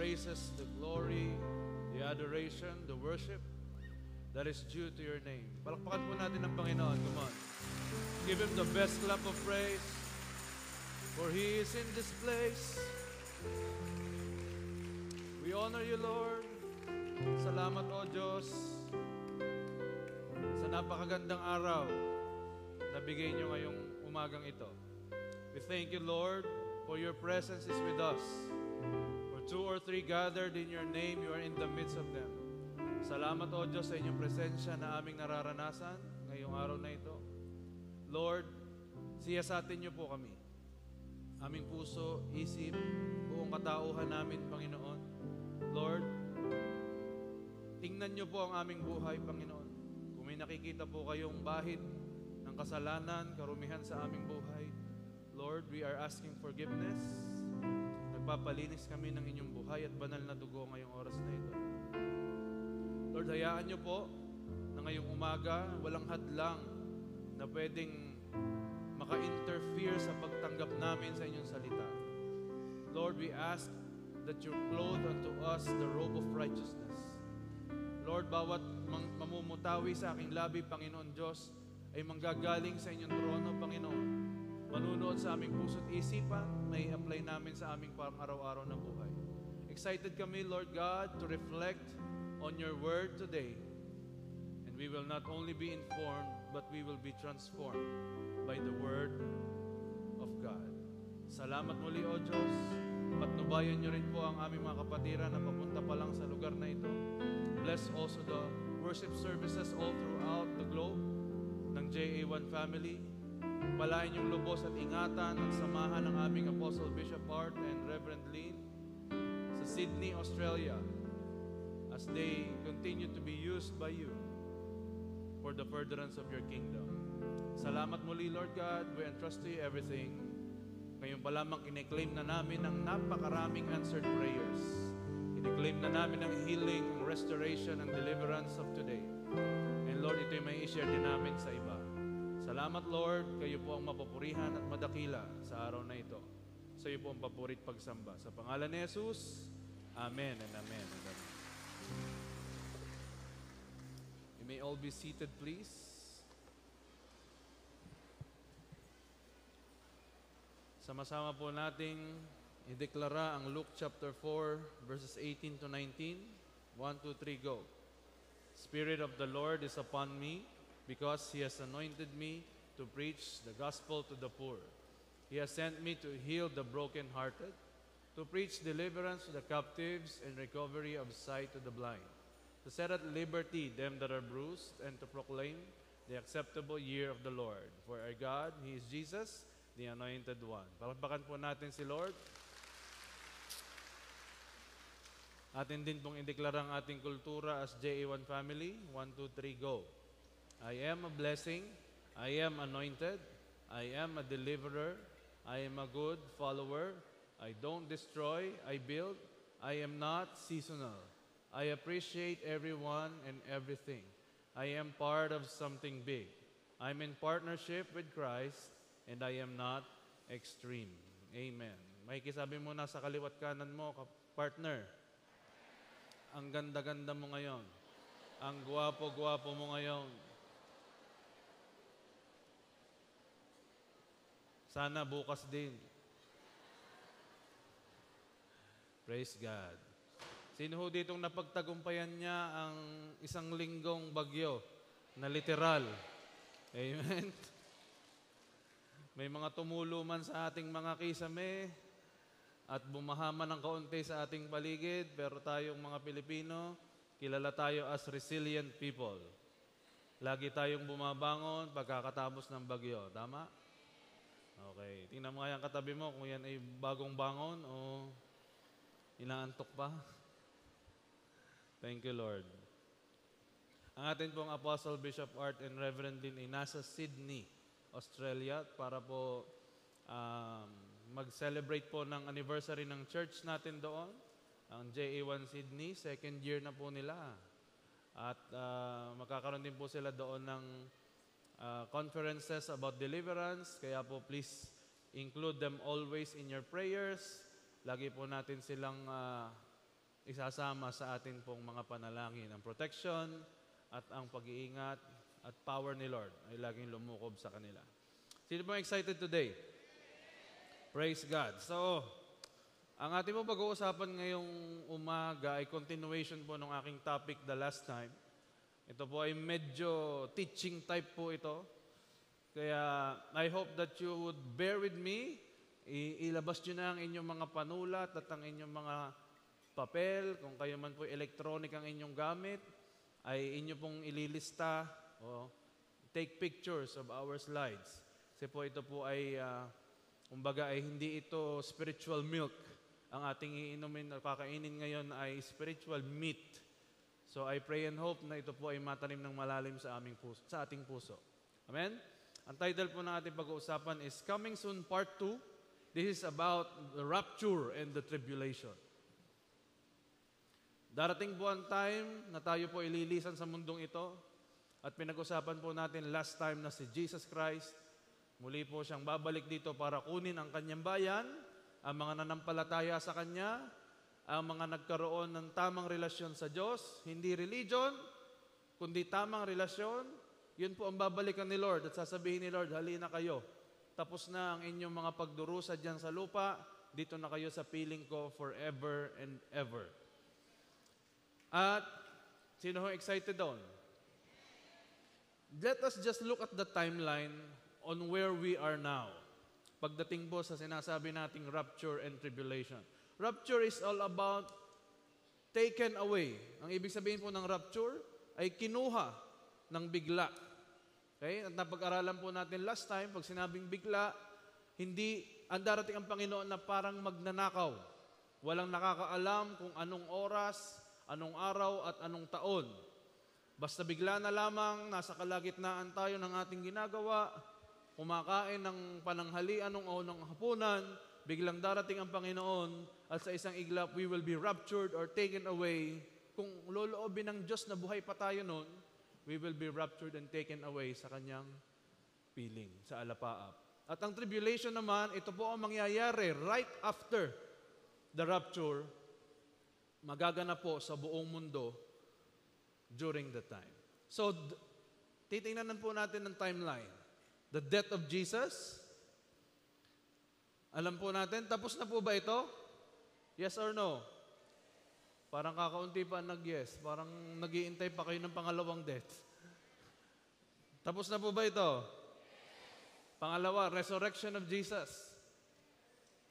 praises, the glory, the adoration, the worship that is due to your name. Palakpakan po natin ang Panginoon. Come on. Give Him the best clap of praise, for He is in this place. We honor you, Lord. Salamat, O Diyos, sa napakagandang araw na bigay niyo ngayong umagang ito. We thank you, Lord, for your presence is with us. For 2 or 3 gathered in your name, you are in the midst of them. Salamat, O Diyos, sa inyong presensya na aming nararanasan ngayong araw na ito. Lord, siyasatin niyo po kami. Aming puso, isip, buong katauhan namin, Panginoon. Lord, tingnan niyo po ang aming buhay, Panginoon. Kung may nakikita po kayong bahid ng kasalanan, karumihan sa aming buhay, Lord, we are asking forgiveness. Nagpapalinis kami ng inyong buhay at banal na dugo ngayong oras na ito. Lord, hayaan niyo po na ngayong umaga, walang hadlang na pwedeng maka-interfere sa pagtanggap namin sa inyong salita. Lord, we ask that you clothe unto us the robe of righteousness. Lord, bawat mamumutawi sa aking labi, Panginoon Diyos, ay manggagaling sa inyong trono, Panginoon. Manunood sa aming puso't isipan, may apply namin sa aming pang-araw-araw na buhay. Excited kami, Lord God, to reflect on your word today. And we will not only be informed, but we will be transformed by the word of God. Salamat muli, O Diyos. Patnubayan niyo rin po ang aming mga kapatiran na papunta pa lang sa lugar na ito. Bless also the worship services all throughout the globe ng JA1 family. Palain yung lubos at ingatan at samahan ng aming Apostle Bishop Art and Reverend Lynn sa Sydney, Australia as they continue to be used by you for the furtherance of your kingdom. Salamat muli, Lord God. We entrust to you everything. Ngayon pa lamang kine-claim na namin ang napakaraming answered prayers. Kine-claim na namin ang healing, ang restoration, ang deliverance of today. And Lord, ito'y may i-share din namin sa iba. Salamat, Lord. Kayo po ang mapupurihan at madakila sa araw na ito. Sa iyo po ang papurit pagsamba. Sa pangalan ni Jesus, Amen and Amen and Amen. You may all be seated, please. Sama-sama po nating ideklara ang Luke chapter 4, verses 18 to 19. 1, 2, 3, go. Spirit of the Lord is upon me, because He has anointed me to preach the gospel to the poor. He has sent me to heal the brokenhearted, to preach deliverance to the captives and recovery of sight to the blind, to set at liberty them that are bruised, and to proclaim the acceptable year of the Lord. For our God, He is Jesus, the Anointed One. Palakpakan po natin si Lord. Atin din pong ideklara ang ating kultura as JA1 family. 1, 2, 3, go. I am a blessing, I am anointed, I am a deliverer, I am a good follower, I don't destroy, I build, I am not seasonal. I appreciate everyone and everything. I am part of something big. I'm in partnership with Christ, and I am not extreme. Amen. May kisabi mo na sa kaliwat kanan mo, partner, ang ganda-ganda mo ngayon. Ang gwapo-gwapo mo ngayon. Sana bukas din. Praise God. Sino ho ditong napagtagumpayan niya ang isang linggong bagyo na literal? Amen. May mga tumulo man sa ating mga kisame at bumahaman ng kaunti sa ating paligid, pero tayong mga Pilipino, kilala tayo as resilient people. Lagi tayong bumabangon pagkakatapos ng bagyo. Tama? Okay. Tingnan mo nga yung katabi mo kung yan ay bagong bangon o inaantok pa. Thank you, Lord. Ang atin pong Apostle, Bishop Art, and Reverend Lynn ay nasa Sydney, Australia para po mag-celebrate po ng anniversary ng church natin doon. Ang JA1 Sydney, 2nd year na po nila. At magkakaroon din po sila doon ng conferences about deliverance. Kaya po please include them always in your prayers. Lagi po natin silang isasama sa atin pong mga panalangin. Ang protection at ang pag-iingat at power ni Lord ay laging lumukob sa kanila. Sino po excited today? Praise God. So, ang ating po pag-uusapan ngayong umaga ay continuation po ng aking topic the last time. Ito po ay medyo teaching type po ito. Kaya I hope that you would bear with me. Ilabas nyo na ang inyong mga panulat at ang inyong mga papel. Kung kayo man po electronic ang inyong gamit, ay inyo pong ililista o take pictures of our slides. Kasi po ito po ay, kumbaga ay hindi ito spiritual milk. Ang ating iinumin o kakainin ngayon ay spiritual meat. So I pray and hope na ito po ay matanim ng malalim sa ating puso. Amen? Ang title po ng ating pag-uusapan is Coming Soon Part 2. This is about the rapture and the tribulation. Darating po ang time na tayo po ililisan sa mundong ito at pinag-usapan po natin last time na si Jesus Christ. Muli po siyang babalik dito para kunin ang kanyang bayan, ang mga nanampalataya sa Kanya, ang mga nagkaroon ng tamang relasyon sa Diyos, hindi religion, kundi tamang relasyon. Yun po ang babalikan ni Lord at sasabihin ni Lord, halina kayo. Tapos na ang inyong mga pagdurusa dyan sa lupa, dito na kayo sa piling ko forever and ever. At sino ho excited doon? Let us just look at the timeline on where we are now. Pagdating po sa sinasabi nating rapture and tribulation. Rapture is all about taken away. Ang ibig sabihin po ng rapture ay kinuha ng bigla. Okay? At napag-aralan po natin last time, pag sinabing bigla, hindi ang darating ang Panginoon na parang magnanakaw. Walang nakakaalam kung anong oras, anong araw at anong taon. Basta bigla na lamang, nasa kalagitnaan tayo ng ating ginagawa, kumakain ng pananghalian o ng hapunan, biglang darating ang Panginoon at sa isang iglap, we will be raptured or taken away. Kung loloobin ng Diyos na buhay pa tayo noon, we will be raptured and taken away sa Kanyang piling, sa alapaap. At ang tribulation naman, ito po ang mangyayari right after the rapture, magaganap po sa buong mundo during the time. So, titingnan po natin ang timeline. The death of Jesus. Alam po natin, tapos na po ba ito? Yes or no? Parang kakaunti pa nag-yes. Parang nag-iintay pa kayo ng pangalawang death. Tapos na po ba ito? Pangalawa, resurrection of Jesus.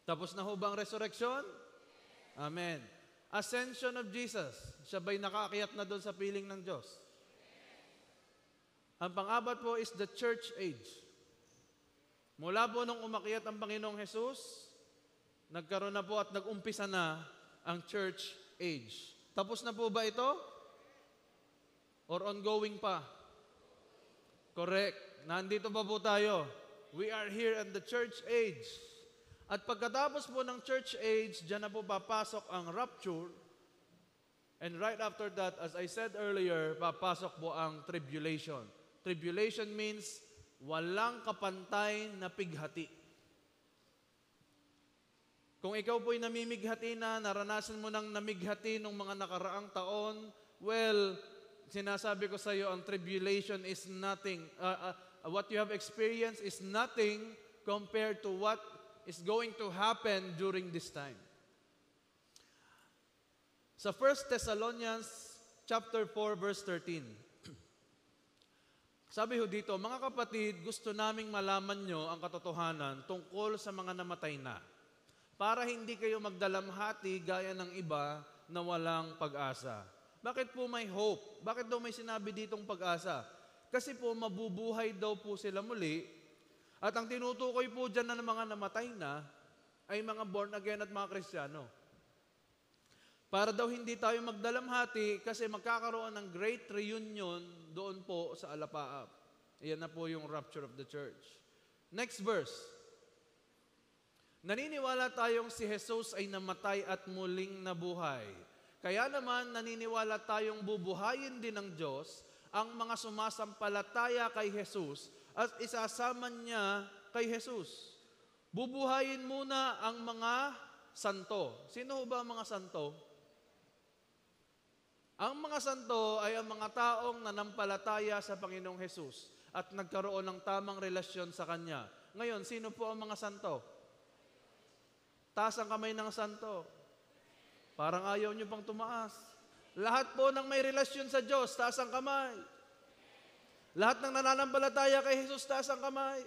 Tapos na ho ba ang resurrection? Amen. Ascension of Jesus. Siya ba'y nakaakyat na doon sa piling ng Diyos? Ang pang-apat po is the church age. Mula po nung umakyat ang Panginoong Jesus, nagkaroon na po at nag-umpisa na ang church age. Tapos na po ba ito? Or ongoing pa? Correct. Nandito pa po tayo. We are here in the church age. At pagkatapos po ng church age, dyan na po papasok ang rapture. And right after that, as I said earlier, papasok po ang tribulation. Tribulation means walang kapantay na pighati. Kung ikaw po'y namimighati na, naranasan mo nang namighati nung mga nakaraang taon, well, sinasabi ko sa iyo, ang tribulation is nothing. What you have experienced is nothing compared to what is going to happen during this time. Sa 1 Thessalonians chapter 4, verse 13, sabi ho dito, mga kapatid, gusto naming malaman nyo ang katotohanan tungkol sa mga namatay na, para hindi kayo magdalamhati gaya ng iba na walang pag-asa. Bakit po may hope? Bakit daw may sinabi ditong pag-asa? Kasi po mabubuhay daw po sila muli, at ang tinutukoy po dyan na ng mga namatay na ay mga born again at mga Kristiyano. Para daw hindi tayo magdalamhati kasi magkakaroon ng great reunion doon po sa alapaap. Iyan na po yung rapture of the church. Next verse. Naniniwala tayong si Jesus ay namatay at muling nabuhay. Kaya naman naniniwala tayong bubuhayin din ng Diyos ang mga sumasampalataya kay Jesus at isasama niya kay Jesus. Bubuhayin muna ang mga santo. Sino ba ang mga santo? Ang mga santo ay ang mga taong nanampalataya sa Panginoong Hesus at nagkaroon ng tamang relasyon sa Kanya. Ngayon, sino po ang mga santo? Taas ang kamay ng santo. Parang ayaw nyo pang tumaas. Lahat po ng may relasyon sa Diyos, taas ang kamay. Lahat ng nananampalataya kay Jesus, taas ang kamay.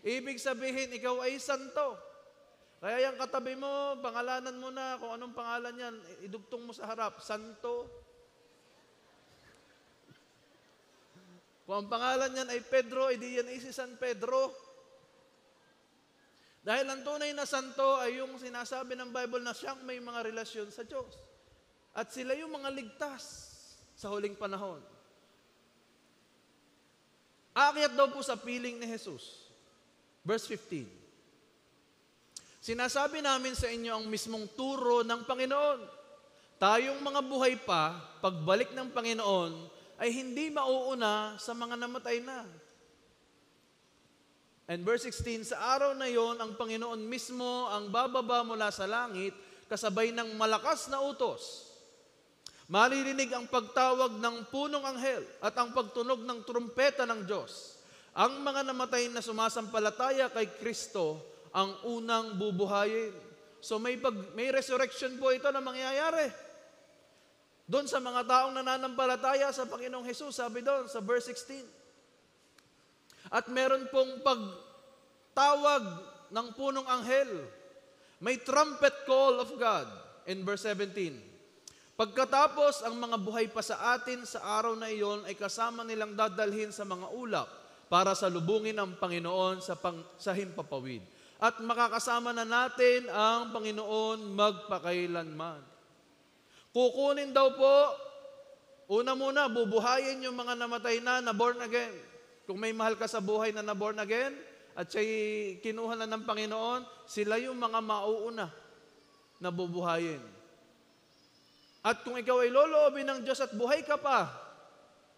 Ibig sabihin, ikaw ay santo. Kaya yung katabi mo, pangalanan mo na kung anong pangalan yan, idugtong mo sa harap, santo. Kung ang pangalan yan ay Pedro, edi yan ay si San Pedro. Dahil ang tunay na santo ay yung sinasabi ng Bible na siyang may mga relasyon sa Diyos. At sila yung mga ligtas sa huling panahon. Aakyat daw po sa piling ni Jesus. Verse 15. Sinasabi namin sa inyo ang mismong turo ng Panginoon. Tayong mga buhay pa, pagbalik ng Panginoon, ay hindi mauuna sa mga namatay na. And verse 16, sa araw na yon, ang Panginoon mismo ang bababa mula sa langit, kasabay ng malakas na utos. Maririnig ang pagtawag ng punong anghel at ang pagtunog ng trumpeta ng Diyos. Ang mga namatay na sumasampalataya kay Kristo ang unang bubuhayin. So may resurrection po ito na mangyayari. Doon sa mga taong nananampalataya sa Panginoong Hesus, sabi doon sa verse 16. At meron pong pagtawag ng punong anghel. May trumpet call of God in verse 17. Pagkatapos, ang mga buhay pa sa atin sa araw na iyon ay kasama nilang dadalhin sa mga ulap para salubungin ang Panginoon sa himpapawid. At makakasama na natin ang Panginoon magpakailanman. Kukunin daw po, una muna, bubuhayin yung mga namatay na born again. Kung may mahal ka sa buhay na born again, at siya'y kinuha na ng Panginoon, sila yung mga mauuna na bubuhayin. At kung ikaw ay loloobin ng Diyos at buhay ka pa,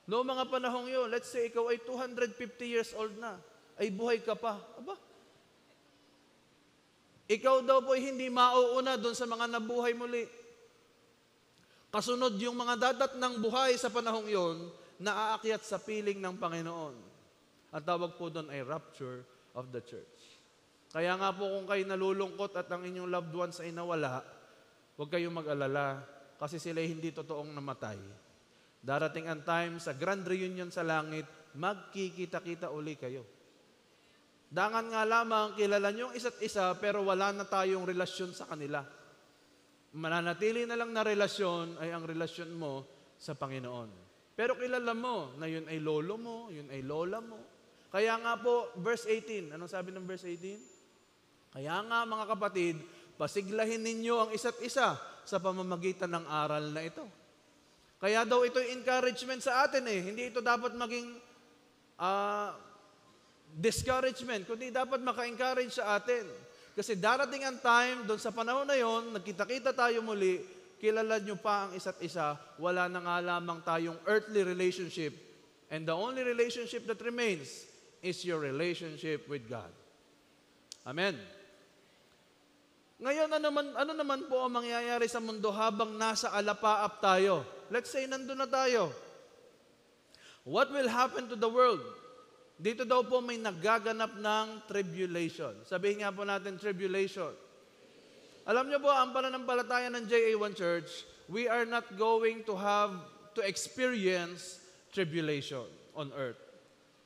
no mga panahong yun, let's say ikaw ay 250 years old na, ay buhay ka pa. Aba, ikaw daw po hindi mauuna doon sa mga nabuhay muli. Kasunod yung mga dadat ng buhay sa panahong yon na aakyat sa piling ng Panginoon. Ang tawag po doon ay rapture of the church. Kaya nga po kung kayo nalulungkot at ang inyong loved ones ay nawala, huwag kayong mag-alala kasi sila hindi totoong namatay. Darating ang time sa grand reunion sa langit, magkikita-kita uli kayo. Dangan nga lamang, kilala nyo isa't isa pero wala na tayong relasyon sa kanila. Mananatili na lang na relasyon ay ang relasyon mo sa Panginoon. Pero kilala mo na yun ay lolo mo, yun ay lola mo. Kaya nga po, verse 18, anong sabi ng verse 18? Kaya nga mga kapatid, pasiglahin ninyo ang isa't isa sa pamamagitan ng aral na ito. Kaya daw ito'y encouragement sa atin eh. Hindi ito dapat maging discouragement, kundi dapat maka-encourage sa atin. Kasi darating ang time, doon sa panahon na yon, nagkita-kita tayo muli, kilala nyo pa ang isa't isa, wala na nga lamang tayong earthly relationship. And the only relationship that remains is your relationship with God. Amen. Ngayon, ano naman po ang mangyayari sa mundo habang nasa alapaap tayo? Let's say, nandun na tayo. What will happen to the world? Dito daw po may nagaganap ng tribulation. Sabihin nga po natin, tribulation. Alam niyo po, ang pananampalataya ng JA1 Church, we are not going to experience tribulation on earth.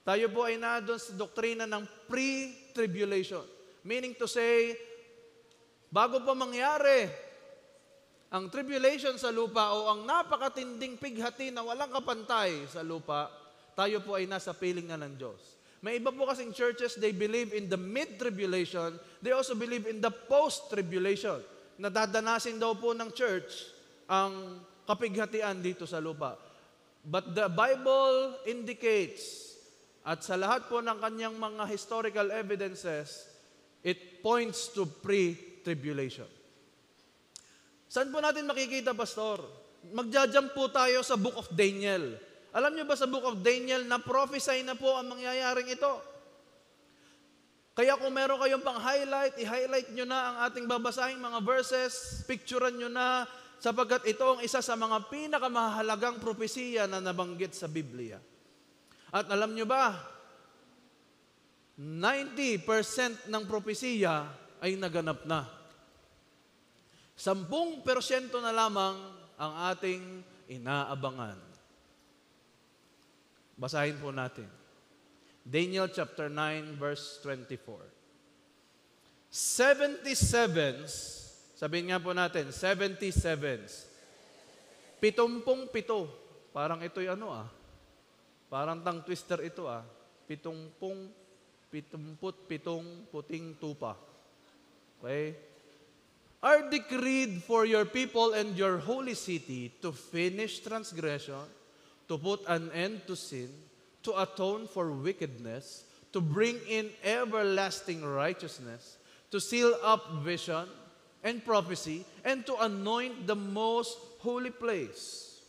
Tayo po ay na doon sa doktrina ng pre-tribulation. Meaning to say, bago pa mangyari ang tribulation sa lupa o ang napakatinding pighati na walang kapantay sa lupa, tayo po ay nasa piling na ng Diyos. May iba po kasing churches, they believe in the mid-tribulation. They also believe in the post-tribulation. Nadadanasin daw po ng church ang kapighatian dito sa lupa. But the Bible indicates, at sa lahat po ng kanyang mga historical evidences, it points to pre-tribulation. Saan po natin makikita, Pastor? Magja-jump po tayo sa Book of Daniel. Alam niyo ba sa Book of Daniel na prophesy na po ang mangyayaring ito? Kaya kung meron kayong pang-highlight, i-highlight nyo na ang ating babasahing mga verses, picturean nyo na, sapagkat ito ang isa sa mga pinakamahalagang propesiya na nabanggit sa Biblia. At alam nyo ba, 90% ng propesiya ay naganap na. 10% na lamang ang ating inaabangan. Basahin po natin. Daniel chapter 9 verse 24. 77s, sabihin nga po natin, 77s. 77. Parang ito'y parang tongue twister ito 77 puting tupa. Okay? Are decreed for your people and your holy city to finish transgression, to put an end to sin, to atone for wickedness, to bring in everlasting righteousness, to seal up vision and prophecy, and to anoint the most holy place.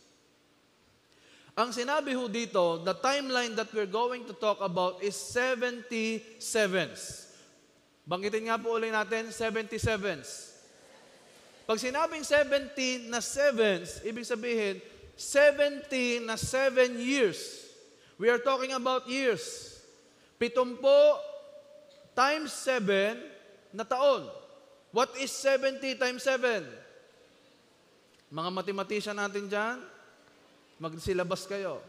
Ang sinabi ho dito, the timeline that we're going to talk about is 77s. Banggitin nga po ulit natin, 77s. Pag sinabing 70 na 7s, ibig sabihin, 70 na 7 years. We are talking about years. 70 times 7 na taon. What is 70 times 7? Mga mathematician natin dyan, magsilabas kayo.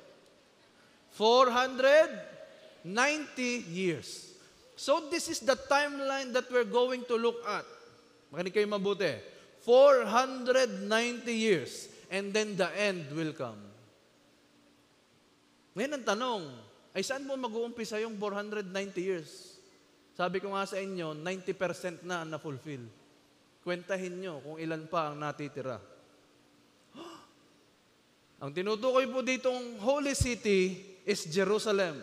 490 years. So this is the timeline that we're going to look at. Makinig kayo mabuti. 490 years. And then the end will come. Ngayon ang tanong, ay saan mo mag-uumpisa yung 490 years? Sabi ko nga sa inyo, 90% na na-fulfill. Kwentahin nyo kung ilan pa ang natitira. Ang tinutukoy po ditong Holy City is Jerusalem.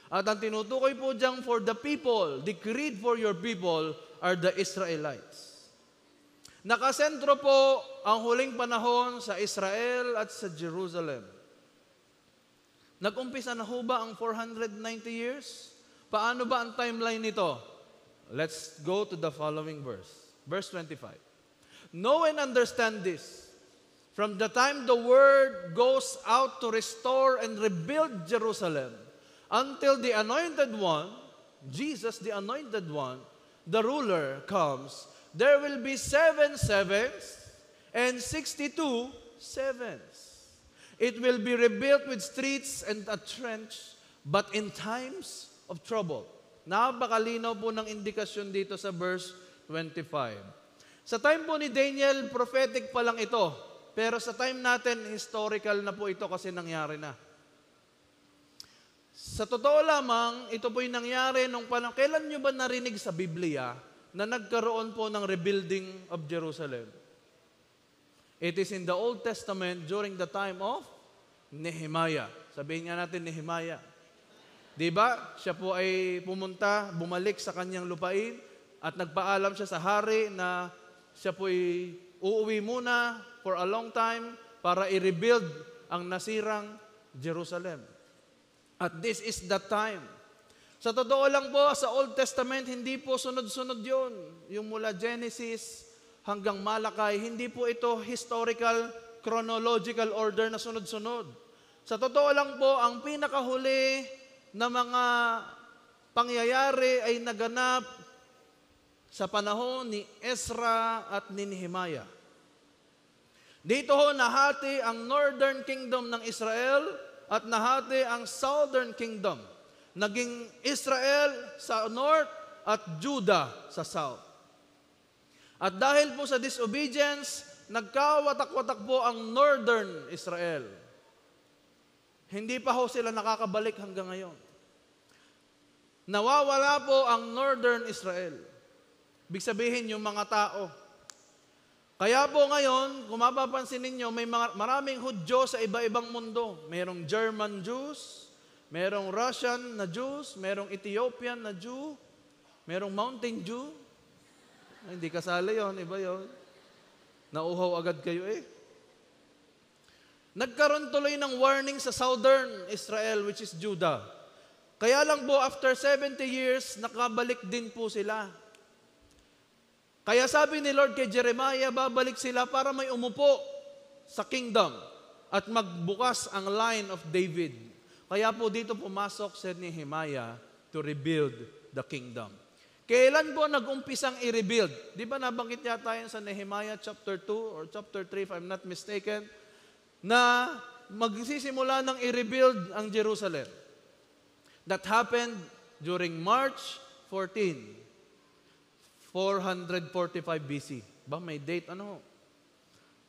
At ang tinutukoy po diyang for the people, decreed for your people, are the Israelites. Nakasentro po ang huling panahon sa Israel at sa Jerusalem. Nag-umpisa na ho ba ang 490 years? Paano ba ang timeline nito? Let's go to the following verse. Verse 25. Know and understand this. From the time the word goes out to restore and rebuild Jerusalem, until the anointed one, Jesus the anointed one, the ruler comes, there will be 7 sevens and 62 sevens. It will be rebuilt with streets and a trench, but in times of trouble. Napakalinaw po ng indikasyon dito sa verse 25. Sa time po ni Daniel, prophetic pa lang ito. Pero sa time natin, historical na po ito kasi nangyari na. Sa totoo lamang, ito po'y nangyari nung panahon. Kailan nyo ba narinig sa Biblia na nagkaroon po ng rebuilding of Jerusalem? It is in the Old Testament during the time of Nehemiah. Sabihin nga natin Nehemiah. Diba? Siya po ay pumunta, bumalik sa kanyang lupain at nagpaalam siya sa hari na siya po ay uuwi muna for a long time para i-rebuild ang nasirang Jerusalem. At this is the time. Sa totoo lang po, sa Old Testament, hindi po sunod-sunod yun. Yung mula Genesis hanggang Malakay, hindi po ito historical, chronological order na sunod-sunod. Sa totoo lang po, ang pinakahuli na mga pangyayari ay naganap sa panahon ni Ezra at ni Nehemiah. Dito ho nahati ang Northern Kingdom ng Israel at nahati ang Southern Kingdom. Naging Israel sa north at Judah sa south. At dahil po sa disobedience, nagkawatak-watak po ang Northern Israel. Hindi pa ho sila nakakabalik hanggang ngayon. Nawawala po ang Northern Israel. Ibig sabihin yung mga tao. Kaya po ngayon, kung mapapansin ninyo, may maraming Hudyo sa iba-ibang mundo. Merong German Jews, merong Russian na Jews, merong Ethiopian na Jew, merong Mountain Jew. Ay, hindi kasali yon, iba yon. Nauhaw agad kayo eh. Nagkaroon tuloy ng warning sa Southern Israel, which is Judah. Kaya lang po, after 70 years, nakabalik din po sila. Kaya sabi ni Lord kay Jeremiah, babalik sila para may umupo sa kingdom at magbukas ang line of David. Kaya po dito pumasok si Nehemiah to rebuild the kingdom. Kailan po nag-umpisang i-rebuild? Di ba nabanggit yata yun sa Nehemiah chapter 2 or chapter 3 if I'm not mistaken, na magsisimula ng i-rebuild ang Jerusalem. That happened during March 14, 445 BC. Ba, may date ano?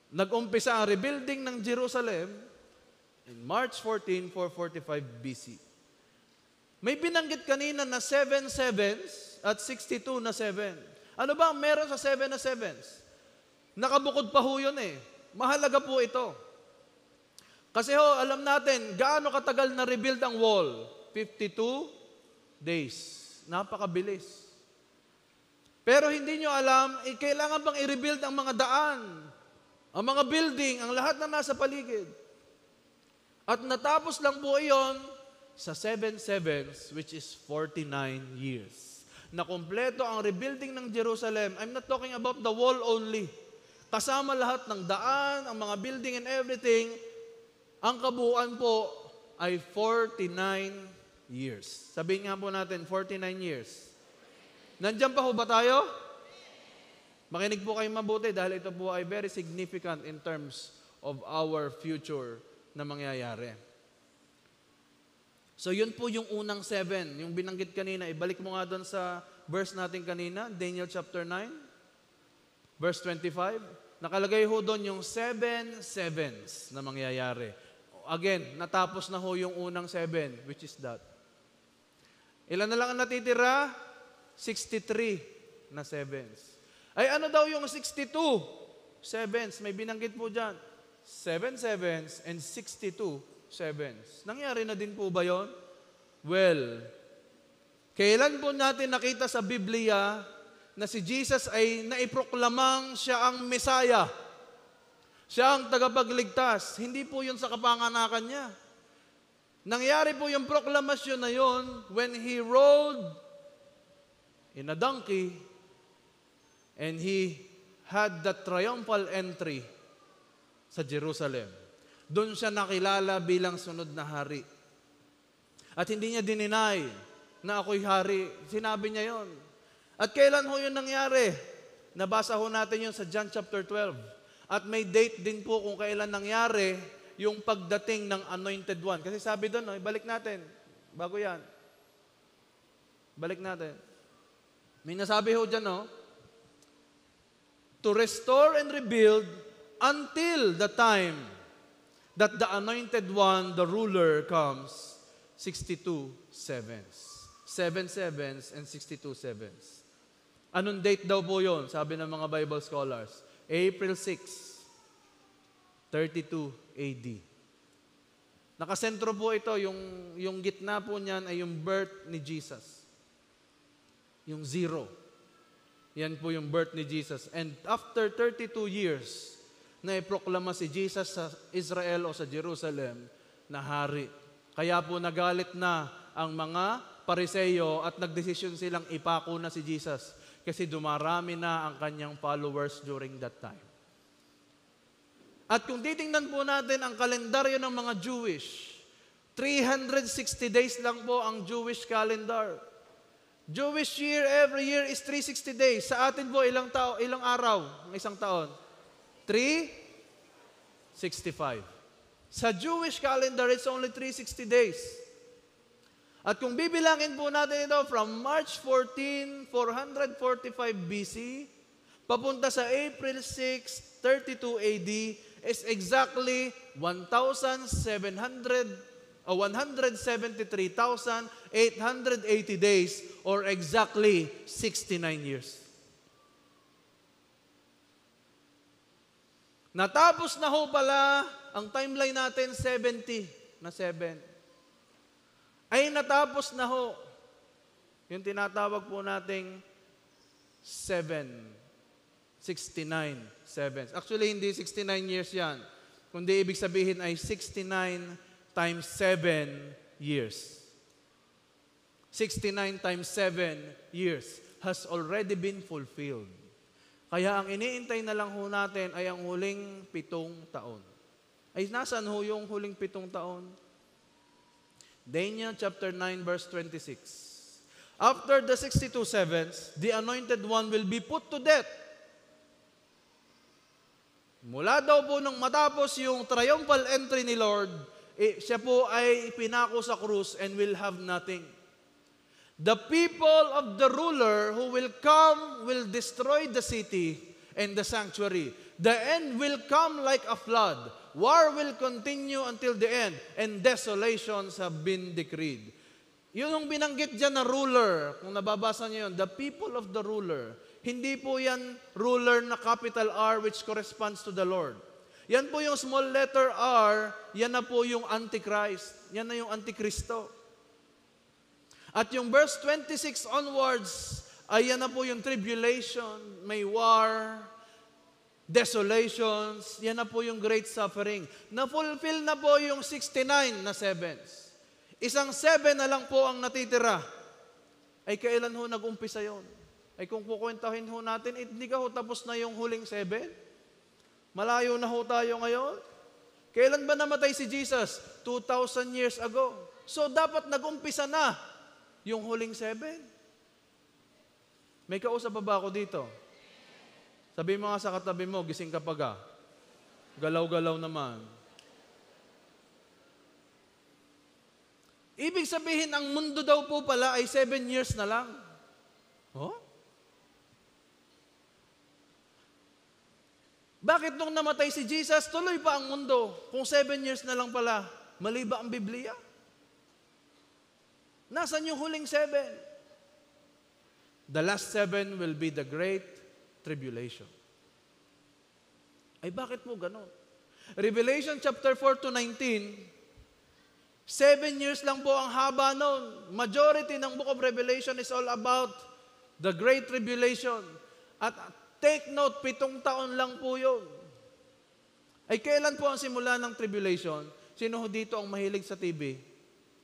Nag-umpisa ang rebuilding ng Jerusalem in March 14, 445 BC. May binanggit kanina na 7 sevens at 62 na 7. Ano ba ang meron sa 7 na sevens? Nakabukod pa ho yun eh. Mahalaga po ito. Kasi ho, alam natin, gaano katagal na rebuild ang wall? 52 days. Napakabilis. Pero hindi nyo alam, kailangan bang i-rebuild ang mga daan, ang mga building, ang lahat na nasa paligid. At natapos lang po iyon sa 7 sevens, which is 49 years. Na kumpleto ang rebuilding ng Jerusalem. I'm not talking about the wall only. Kasama lahat ng daan, ang mga building and everything, ang kabuuan po ay 49 years. Sabihin nga po natin, 49 years. Nandiyan pa ho ba tayo? Makinig po kayo mabuti dahil ito po ay very significant in terms of our future na mangyayari. So yun po yung unang 7, yung binanggit kanina. Ibalik mo nga doon sa verse natin kanina, Daniel chapter 9, verse 25. Nakalagay ho doon yung 7 sevens na mangyayari. Again, natapos na ho yung unang 7, which is that. Ilan na lang ang natitira? 63 na sevens. Ay ano daw yung 62 sevens? May binanggit po dyan. 7 sevens and 62 sevens. Nangyari na din po ba yon? Well, kailan po natin nakita sa Biblia na si Jesus ay naiproklamang siya ang Mesaya? Siya ang tagapagligtas. Hindi po yun sa kapanganakan niya. Nangyari po yung proklamasyon na yon when He rode in a donkey and He had the triumphal entry sa Jerusalem. Doon siya nakilala bilang sunod na hari. At hindi niya dininay na ako'y hari. Sinabi niya yon. At kailan ho yun nangyari? Nabasa ho natin yun sa John chapter 12. At may date din po kung kailan nangyari yung pagdating ng Anointed One. Kasi sabi doon, balik natin. Bago yan. Balik natin. May nasabi ho dyan, to restore and rebuild until the time that the Anointed One, the ruler, comes, 62 sevens. 7 sevens and 62 sevens. Anong date daw po yun? Sabi ng mga Bible scholars. April 6, 32 AD. Nakasentro po ito, yung gitna po niyan ay yung birth ni Jesus. Yung 0. Yan po yung birth ni Jesus. And after 32 years, na iproklama si Jesus sa Israel o sa Jerusalem na hari. Kaya po nagalit na ang mga Pariseo at nagdesisyon silang ipako na si Jesus kasi dumarami na ang kanyang followers during that time. At kung titingnan po natin ang kalendaryo ng mga Jewish, 360 days lang po ang Jewish calendar. Jewish year, every year is 360 days. Sa atin po, ilang araw ng isang taon? 365. Sa Jewish calendar, it's only 360 days. At kung bibilangin po natin ito from March 14, 445 BC, papunta sa April 6, 32 AD, is exactly 173,880 days or exactly 69 years. Natapos na ho pala ang timeline natin 70 na 7. Ay natapos na ho yung tinatawag po nating 69 sevens. Actually, hindi 69 years yan. Kundi ibig sabihin ay 69 times 7 years. 69 times 7 years has already been fulfilled. Kaya ang iniintay na lang ho natin ay ang huling 7 taon. Ay nasaan ho yung huling 7 taon? Daniel chapter 9 verse 26. After the 62 sevens, the anointed one will be put to death. Mula daw po nung matapos yung triumphal entry ni Lord, siya po ay pinako sa krus and will have nothing. The people of the ruler who will come will destroy the city and the sanctuary. The end will come like a flood. War will continue until the end, and desolations have been decreed. Yun yung binanggit dyan na ruler, kung nababasa niyo yun, the people of the ruler. Hindi po yan ruler na capital R which corresponds to the Lord. Yan po yung small letter R, yan na po yung Antichrist. Yan na yung Antikristo. At yung verse 26 onwards, ay yan na po yung tribulation, may war, desolations, yan na po yung great suffering. Na-fulfill na po yung 69 na sevens. Isang 7 na lang po ang natitira. Ay kailan ho nag-umpisa yon? Ay kung kukwentahin ho natin, hindi ka ho tapos na yung huling 7? Malayo na ho tayo ngayon. Kailan ba namatay si Jesus? 2,000 years ago. So dapat nag-umpisa na yung huling 7. May kausap pa ba ako dito? Sabi mo nga sa katabi mo, gising ka pa ga. Galaw-galaw naman. Ibig sabihin, ang mundo daw po pala ay 7 years na lang. Oh? Bakit nung namatay si Jesus, tuloy pa ang mundo? Kung 7 years na lang pala, mali ba ang Biblia? Nasaan yung huling 7? The last 7 will be the great tribulation. Ay bakit mo ganon? Revelation chapter 4 to 19, 7 years lang po ang haba noon. Majority ng book of Revelation is all about the great tribulation. At take note, 7 taon lang po yun. Ay kailan po ang simula ng tribulation? Sino dito ang mahilig sa TV?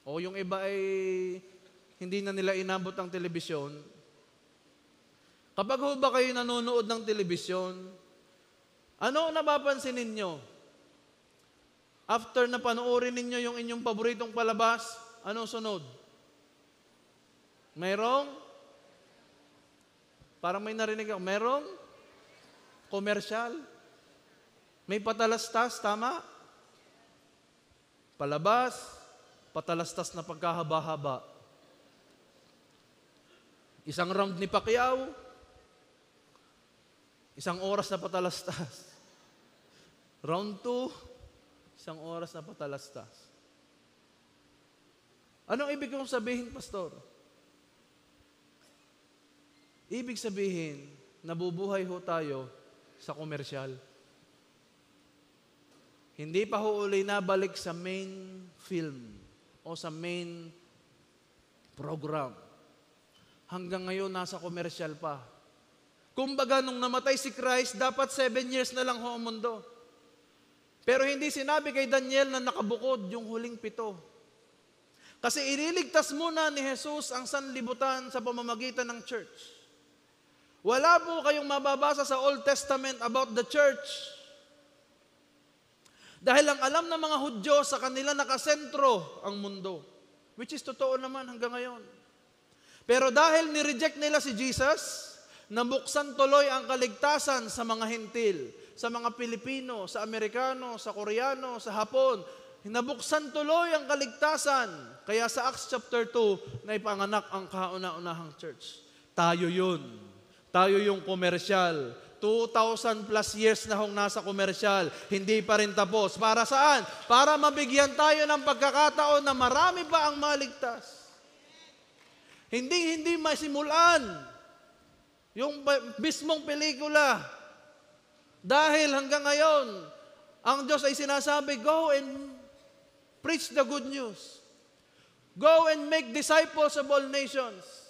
O yung iba ay hindi na nila inabot ang telebisyon. Kapag ho ba kayo nanonood ng telebisyon, ano ang napapansin ninyo? After na panoorin ninyo yung inyong paboritong palabas, anong sunod? Mayroong? Parang may narinig ako. Mayroong? Commercial? May patalastas, tama? Palabas, patalastas na pagkahaba-haba. Isang round ni Pacquiao, isang oras na patalastas. Round 2, isang oras na patalastas. Anong ibig kong sabihin, Pastor? Ibig sabihin, nabubuhay ho tayo sa komersyal. Hindi pa ho uli nabalik sa main film o sa main program. Hanggang ngayon, nasa komersyal pa. Kumbaga, nung namatay si Christ, dapat 7 years na lang ho ang mundo. Pero hindi sinabi kay Daniel na nakabukod yung huling 7. Kasi ililigtas muna ni Jesus ang sanlibutan sa pamamagitan ng church. Wala po kayong mababasa sa Old Testament about the church. Dahil ang alam ng mga Hudyo, sa kanila nakasentro ang mundo. Which is totoo naman hanggang ngayon. Pero dahil nireject nila si Jesus, nabuksan tuloy ang kaligtasan sa mga Hintil, sa mga Pilipino, sa Amerikano, sa Koreano, sa Hapon. Nabuksan tuloy ang kaligtasan. Kaya sa Acts chapter 2, na ipanganak ang kauna-unahang church. Tayo yun. Tayo yung komersyal. 2,000 plus years na hong nasa komersyal, hindi pa rin tapos. Para saan? Para mabigyan tayo ng pagkakataon na marami pa ang maligtas. Hindi masimulan yung mismong pelikula. Dahil hanggang ngayon, ang Diyos ay sinasabi, go and preach the good news. Go and make disciples of all nations.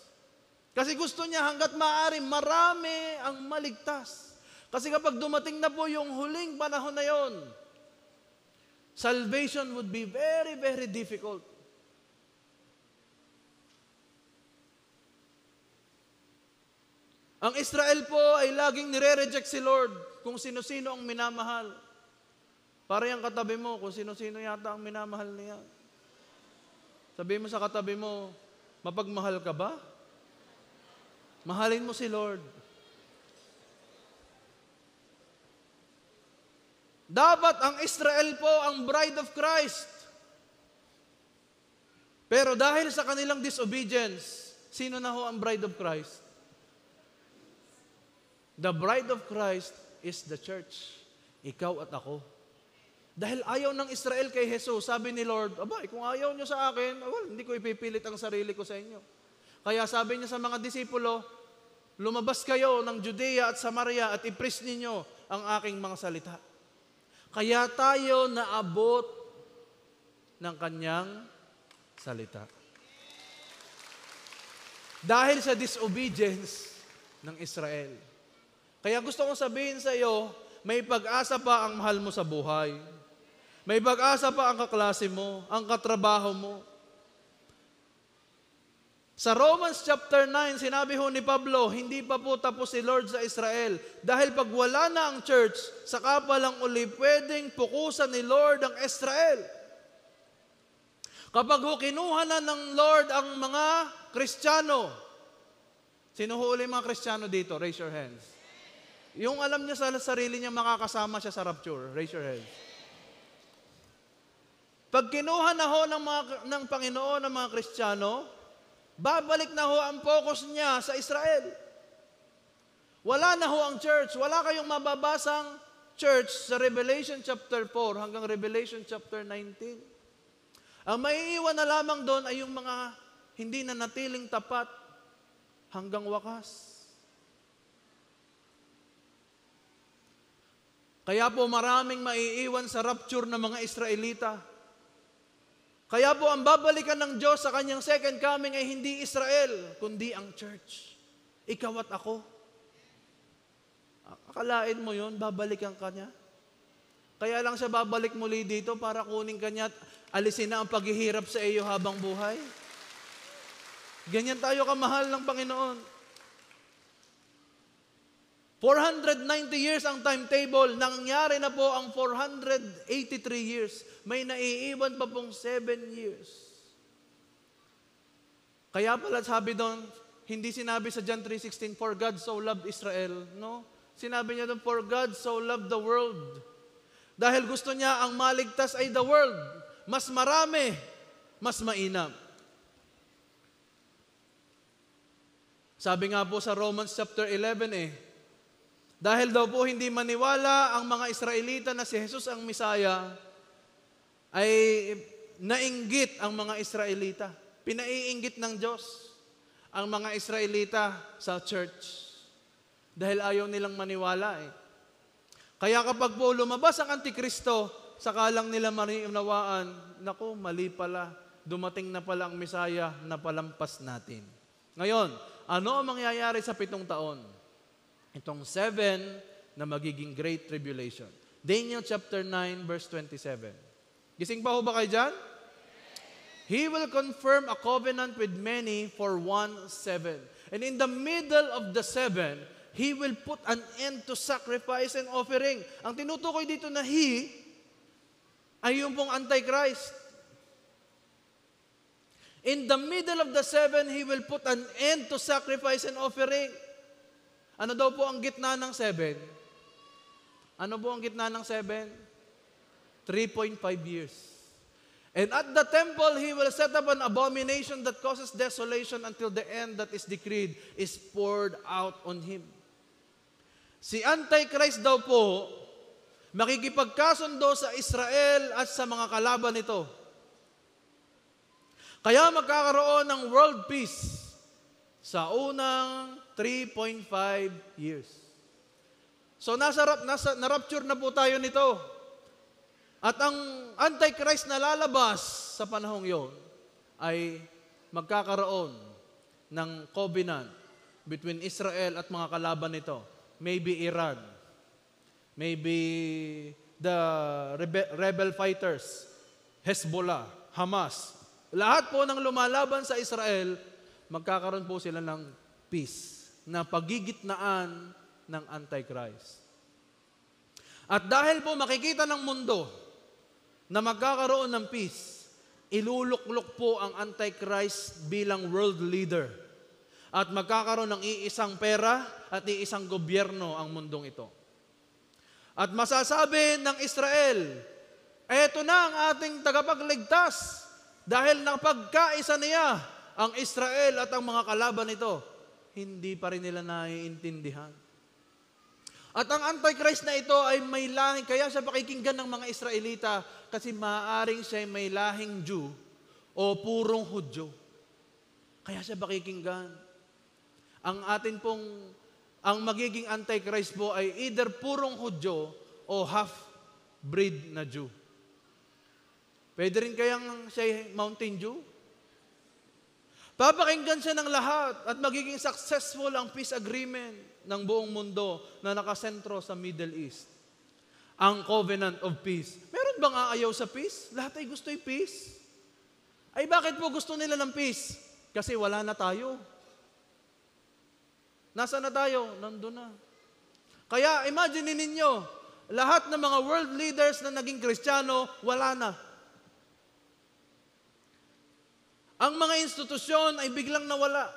Kasi gusto niya hanggat maaari, marami ang maligtas. Kasi kapag dumating na po yung huling panahon na yon, salvation would be very, very difficult. Ang Israel po ay laging nire-reject si Lord kung sino-sino ang minamahal. Para yung katabi mo, kung sino-sino yata ang minamahal niya. Sabihin mo sa katabi mo, mapagmahal ka ba? Mahalin mo si Lord. Dapat ang Israel po ang bride of Christ. Pero dahil sa kanilang disobedience, sino na ho ang bride of Christ? The bride of Christ is the church. Ikaw at ako. Dahil ayaw ng Israel kay Jesus, sabi ni Lord, abay, kung ayaw nyo sa akin, well, hindi ko ipipilit ang sarili ko sa inyo. Kaya sabi niya sa mga disipulo, lumabas kayo ng Judea at Samaria at i-preach ninyo ang aking mga salita. Kaya tayo naabot ng kanyang salita. Dahil sa disobedience ng Israel. Kaya gusto kong sabihin sa iyo, may pag-asa pa ang mahal mo sa buhay. May pag-asa pa ang kaklase mo, ang katrabaho mo. Sa Romans chapter 9, sinabi ho ni Pablo, hindi pa po tapos si Lord sa Israel. Dahil pag wala na ang church, saka pa lang uli pwedeng pukusan ni Lord ang Israel. Kapag ho kinuha na ng Lord ang mga Kristiyano, sino ho uli mga Kristiyano dito? Raise your hands. Yung alam niya sa sarili niya makakasama siya sa rapture. Raise your hands. Pag kinuha na ho ng Panginoon ng mga Kristiyano, babalik na ho ang focus niya sa Israel. Wala na ho ang church. Wala kayong mababasang church sa Revelation chapter 4 hanggang Revelation chapter 19. Ang maiiwan na lamang doon ay yung mga hindi na natiling tapat hanggang wakas. Kaya po maraming maiiwan sa rapture ng mga Israelita. Kaya po ang babalikan ng Diyos sa kanyang second coming ay hindi Israel, kundi ang church. Ikaw at ako. Akalain mo yun, babalikan ka niya? Kaya lang siya babalik muli dito para kunin ka niya at alisin na ang paghihirap sa iyo habang buhay. Ganyan tayo kamahal ng Panginoon. 490 years ang timetable. Nangyari na po ang 483 years. May naiiwan pa pong 7 years. Kaya pala sabi doon, hindi sinabi sa John 3:16, for God so loved Israel. No? Sinabi niya doon, for God so loved the world. Dahil gusto niya ang maligtas ay the world. Mas marami, mas mainam. Sabi nga po sa Romans chapter 11 dahil daw po hindi maniwala ang mga Israelita na si Jesus ang Misaya, ay nainggit ang mga Israelita. Pinaiinggit ng Diyos ang mga Israelita sa church. Dahil ayaw nilang maniwala eh. Kaya kapag po lumabas ang Antikristo, saka lang nila mariunawaan, naku, mali pala, dumating na pala ang Misaya na palampas natin. Ngayon, ano ang mangyayari sa 7 taon? Itong 7 na magiging Great Tribulation. Daniel chapter 9 verse 27. Gising pa ho ba kayo dyan? He will confirm a covenant with many for 1/7. And in the middle of the 7, He will put an end to sacrifice and offering. Ang tinutukoy dito na He, ay yung pong Antichrist. In the middle of the 7, He will put an end to sacrifice and offering. Ano daw po ang gitna ng 7? Ano po ang gitna ng 7? 3.5 years. And at the temple, He will set up an abomination that causes desolation until the end that is decreed is poured out on Him. Si Antichrist daw po, makikipagkasundo sa Israel at sa mga kalaban nito. Kaya magkakaroon ng world peace sa unang 3.5 years. So na-rapture na po tayo nito. At ang Antichrist na lalabas sa panahong yon ay magkakaroon ng covenant between Israel at mga kalaban nito. Maybe Iran. Maybe the rebel fighters, Hezbollah, Hamas. Lahat po ng lumalaban sa Israel, magkakaroon po sila ng peace. na pagigitnaan ng Antichrist. At dahil po makikita ng mundo na magkakaroon ng peace, iluluklok po ang Antichrist bilang world leader. At magkakaroon ng iisang pera at iisang gobyerno ang mundong ito. At masasabi ng Israel, eto na ang ating tagapagligtas dahil napagkaisa niya ang Israel at ang mga kalaban nito. Hindi pa rin nila naiintindihan. At ang Antichrist na ito ay may lahing, kaya siya pakikinggan ng mga Israelita kasi maaaring siya ay may lahing Jew o purong Hudyo. Kaya siya pakikinggan. Ang magiging Antichrist po ay either purong Hudyo o half-breed na Jew. Pwede rin kayang siya ay Mountain Jew? Papakinggan siya ng lahat at magiging successful ang peace agreement ng buong mundo na nakasentro sa Middle East. Ang covenant of peace. Meron bang aayaw sa peace? Lahat ay gusto yung peace. Ay bakit po gusto nila ng peace? Kasi wala na tayo. Nasaan na tayo? Nandun na. Kaya imagine ninyo, lahat ng mga world leaders na naging Kristiyano, wala na. Ang mga institusyon ay biglang nawala.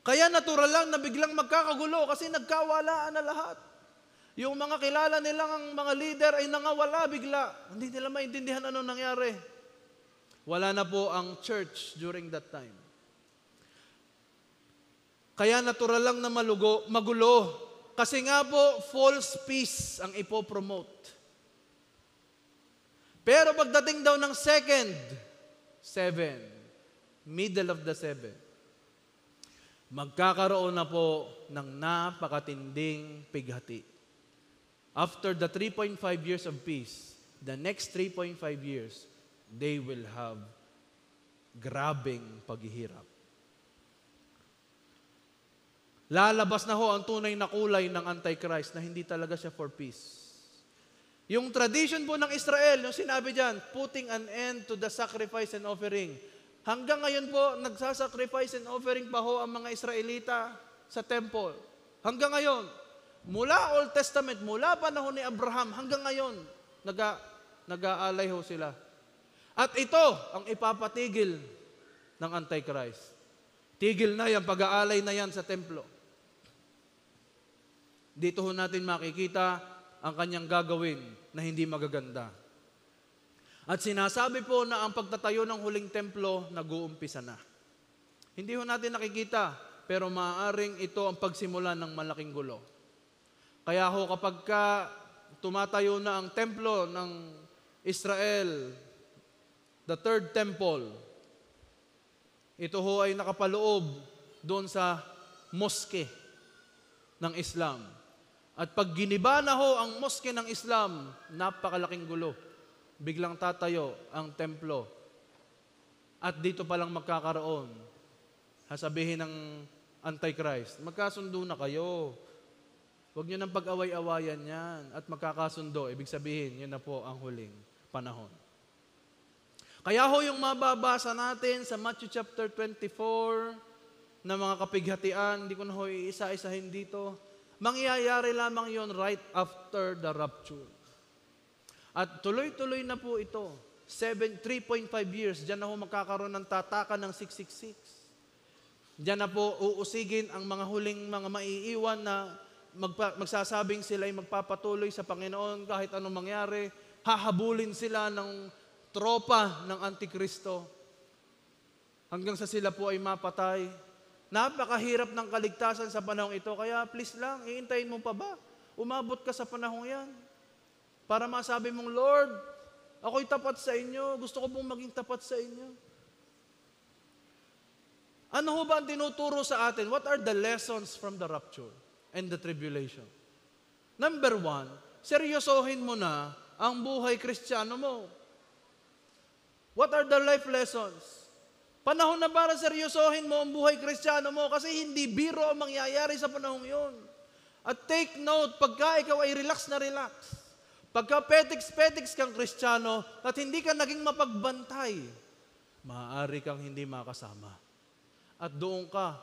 Kaya natural lang na biglang magkakagulo kasi nagkawalaan na lahat. Yung mga kilala nilang mga leader ay nangawala bigla. Hindi nila maintindihan ano nangyari. Wala na po ang church during that time. Kaya natural lang na magulo. Kasi nga po, false peace ang ipopromote. Pero pagdating daw ng middle of the 7, magkakaroon na po ng napakatinding pighati. After the 3.5 years of peace, the next 3.5 years, they will have grabing paghihirap. Lalabas na ho ang tunay na kulay ng Antichrist na hindi talaga siya for peace. Yung tradition po ng Israel, yung sinabi dyan, putting an end to the sacrifice and offering. Hanggang ngayon po, nagsasacrifice and offering pa ho ang mga Israelita sa temple. Hanggang ngayon. Mula Old Testament, mula panahon ni Abraham, hanggang ngayon, nag-aalay ho sila. At ito ang ipapatigil ng Antichrist. Tigil na yan, pag-aalay na yan sa templo. Dito ho natin makikita ang kanyang gagawin na hindi magaganda. At sinasabi po na ang pagtatayo ng huling templo nag-uumpisa na. Hindi ho natin nakikita, pero maaaring ito ang pagsimula ng malaking gulo. Kaya ho kapag tumatayo na ang templo ng Israel, the third temple, ito ho ay nakapaloob doon sa moske ng Islam. At pag giniba na ho ang moske ng Islam, napakalaking gulo. Biglang tatayo ang templo. At dito palang magkakaroon, sasabihin ng Antichrist, magkasundo na kayo. Huwag nyo nang pag-away-awayan yan. At magkakasundo, ibig sabihin, yun na po ang huling panahon. Kaya ho yung mababasa natin sa Matthew chapter 24 na mga kapighatian, hindi ko na ho iisa-isahin dito, mangyayari lamang yon right after the rapture. At tuloy-tuloy na po ito. 3.5 years, diyan na ho magkakaroon ng tatakan ng 666. Diyan na po uusigin ang mga huling mga maiiwan na magsasabing sila ay magpapatuloy sa Panginoon kahit anong mangyari. Hahabulin sila ng tropa ng Antikristo hanggang sa sila po ay mapatay. Napakahirap ng kaligtasan sa panahong ito. Kaya please lang, iintayin mo pa ba? Umabot ka sa panahong yan. Para masabi mong, Lord, ako'y tapat sa inyo. Gusto ko pong maging tapat sa inyo. Ano ho ba ang tinuturo sa atin? What are the lessons from the rapture and the tribulation? Number 1, seryosohin mo na ang buhay Kristiyano mo. What are the life lessons? Panahon na para seryosohin mo ang buhay Kristiyano mo kasi hindi biro ang mangyayari sa panahong yun. At take note, pagka ikaw ay relax na relax, pagka petiks-petiks kang Kristiyano at hindi ka naging mapagbantay, maaari kang hindi makasama. At doon ka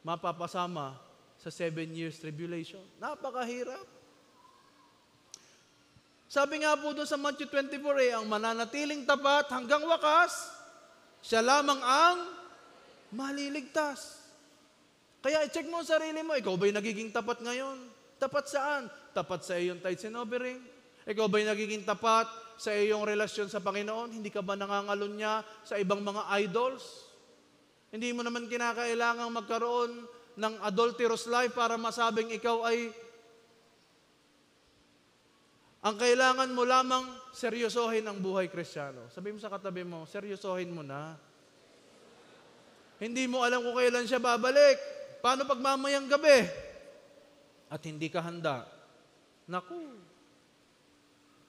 mapapasama sa 7 years tribulation. Napakahirap. Sabi nga po doon sa Matthew 24, ang mananatiling tapat hanggang wakas, siya lamang ang maliligtas. Kaya i-check mo ang sarili mo, ikaw ba'y nagiging tapat ngayon? Tapat saan? Tapat sa iyong tithes and offering? Ikaw ba'y nagiging tapat sa iyong relasyon sa Panginoon? Hindi ka ba nangangalunya sa ibang mga idols? Hindi mo naman kinakailangang magkaroon ng adulterous life para masabing ikaw ay... Ang kailangan mo lamang, seryosohin ang buhay Kristiyano. Sabi mo sa katabi mo, seryosohin mo na. Hindi mo alam kung kailan siya babalik. Paano pag mamayang gabi? At hindi ka handa. Naku.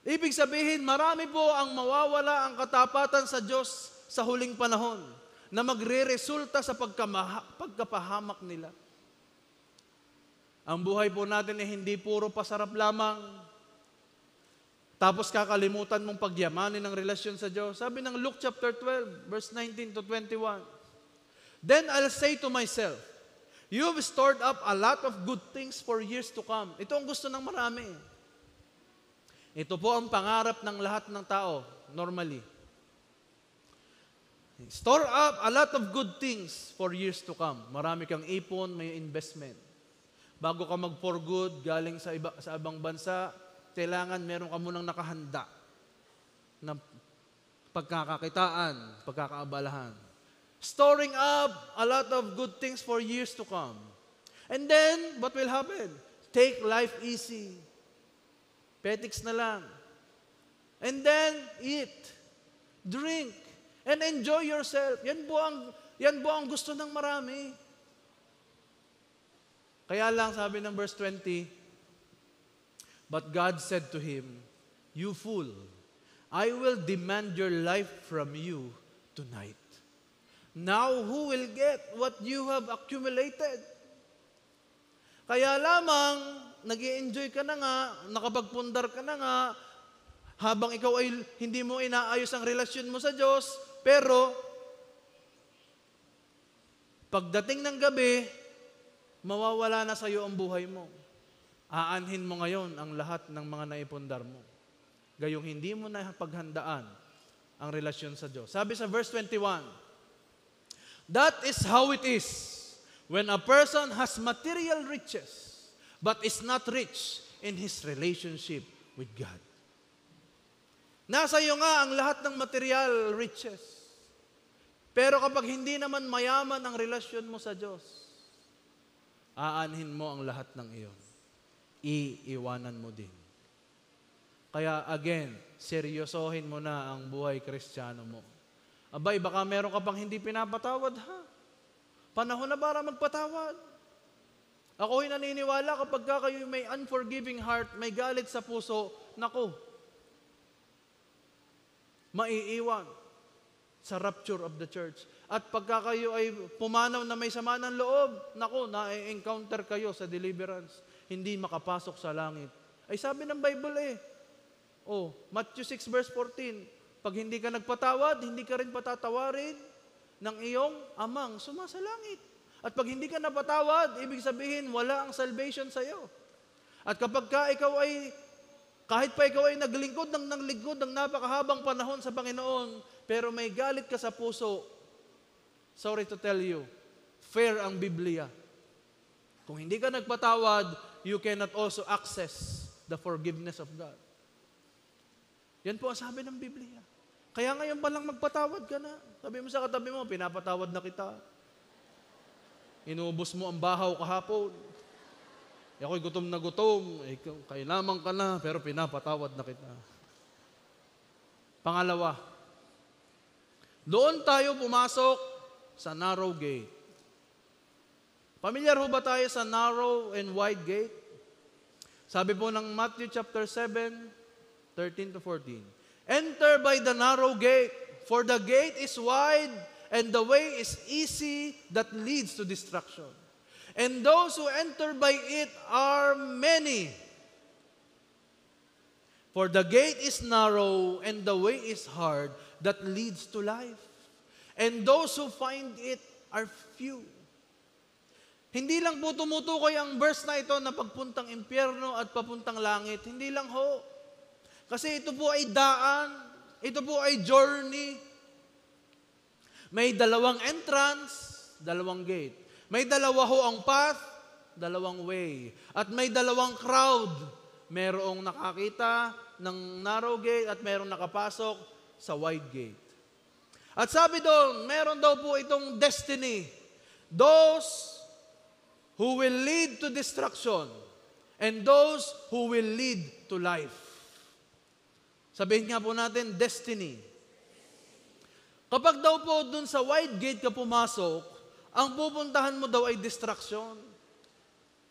Ibig sabihin, marami po ang mawawala ang katapatan sa Diyos sa huling panahon na magre-resulta sa pagkapahamak nila. Ang buhay po natin ay hindi puro pasarap lamang. Tapos kakalimutan mong pagyamanin ang relasyon sa Diyos. Sabi ng Luke chapter 12, verse 19 to 21. Then I'll say to myself, you've stored up a lot of good things for years to come. Ito ang gusto ng marami. Ito po ang pangarap ng lahat ng tao, normally. Store up a lot of good things for years to come. Marami kang ipon, may investment. Bago ka mag-for good, galing sa ibang bansa, kailangan meron ka munang nakahanda na pagkakakitaan, pagkakaabalahan. Storing up a lot of good things for years to come. And then, what will happen? Take life easy. Petics na lang. And then, eat, drink, and enjoy yourself. Yan po ang gusto ng marami. Kaya lang, sabi ng verse 20, but God said to him, you fool, I will demand your life from you tonight. Now who will get what you have accumulated? Kaya lamang, nag-i-enjoy ka na nga, nakapagpundar ka na nga, habang ikaw ay hindi mo inaayos ang relasyon mo sa Diyos, pero pagdating ng gabi, mawawala na sa iyo ang buhay mo. Aanhin mo ngayon ang lahat ng mga naipundar mo. Gayong hindi mo na paghandaan ang relasyon sa Diyos. Sabi sa verse 21, that is how it is when a person has material riches but is not rich in his relationship with God. Nasa iyo nga ang lahat ng material riches. Pero kapag hindi naman mayaman ang relasyon mo sa Diyos, aanhin mo ang lahat ng iyon. Iiwanan mo din. Kaya again, seryosohin mo na ang buhay Kristiyano mo. Abay, baka meron ka pang hindi pinapatawad, ha? Panahon na para magpatawad. Ako'y naniniwala kapag kayo may unforgiving heart, may galit sa puso, naku, maiiwan sa rapture of the church. At pagka kayo ay pumanaw na may sama ng loob, naku, na-encounter kayo sa deliverance. Hindi makapasok sa langit. Ay sabi ng Bible Matthew 6 verse 14, pag hindi ka nagpatawad, hindi ka rin patatawarin ng iyong amang sumasalangit. At pag hindi ka napatawad, ibig sabihin, wala ang salvation sa iyo. At kapag kahit pa ikaw ay naglingkod ng napakahabang panahon sa Panginoon, pero may galit ka sa puso, sorry to tell you, fair ang Biblia. Kung hindi ka nagpatawad, you cannot also access the forgiveness of God. Yan po ang sabi ng Biblia. Kaya ngayon pa lang magpatawad ka na. Sabi mo sa katabi mo, pinapatawad na kita. Inubos mo ang bahaw kahapon. Ako'y gutom na gutom. Kailangan ka na, pero pinapatawad na kita. Pangalawa, doon tayo pumasok sa narrow gate. Pamilyar ho ba tayo sa narrow and wide gate? Sabi po ng Matthew chapter 7, 13 to 14. Enter by the narrow gate, for the gate is wide and the way is easy that leads to destruction. And those who enter by it are many. For the gate is narrow and the way is hard that leads to life. And those who find it are few. Hindi lang po tumutukoy ang verse na ito na pagpuntang impyerno at papuntang langit. Hindi lang ho. Kasi ito po ay daan. Ito po ay journey. May dalawang entrance, dalawang gate. May dalawa ho ang path, dalawang way. At may dalawang crowd. Merong nakakita ng narrow gate at merong nakapasok sa wide gate. At sabi doon, meron daw po itong destiny. Those who will lead to destruction and those who will lead to life. Sabihin nga po natin, destiny. Kapag daw po dun sa wide gate ka pumasok, ang pupuntahan mo daw ay destruction.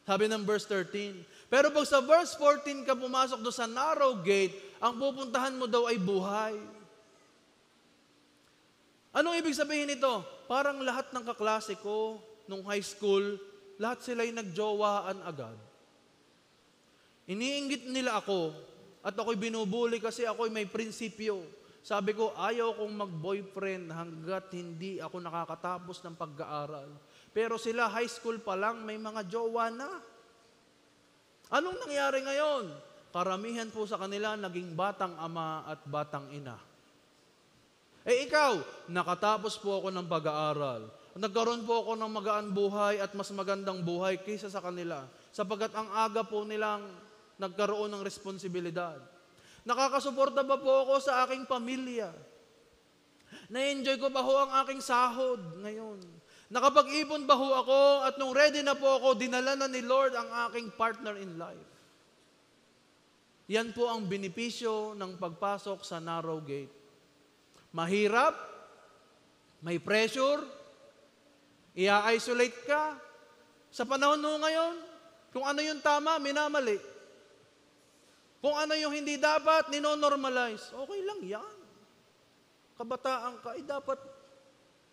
Sabi ng verse 13. Pero pag sa verse 14 ka pumasok doon sa narrow gate, ang pupuntahan mo daw ay buhay. Anong ibig sabihin nito? Parang lahat ng kaklase ko nung high school, lahat sila'y nagjowaan agad. Iniinggit nila ako at ako'y binubuli kasi ako'y may prinsipyo. Sabi ko, ayaw kong mag-boyfriend hanggat hindi ako nakakatapos ng pag-aaral. Pero sila high school pa lang, may mga jowa na. Anong nangyari ngayon? Karamihan po sa kanila naging batang ama at batang ina. Eh ikaw, nakatapos po ako ng pag-aaral. Nagkaroon po ako ng magaan buhay at mas magandang buhay kaysa sa kanila. Sapagkat ang aga po nilang nagkaroon ng responsibilidad. Nakakasuporta ba po ako sa aking pamilya? Na-enjoy ko ba ho ang aking sahod ngayon? Nakapag-ipon ba ho ako at nung ready na po ako, dinala na ni Lord ang aking partner in life? Yan po ang benepisyo ng pagpasok sa narrow gate. Mahirap, may pressure, i-isolate ka. Sa panahon mo ngayon, kung ano yung tama, minamali. Kung ano yung hindi dapat, ninonormalize. Okay lang yan. Kabataan ka, dapat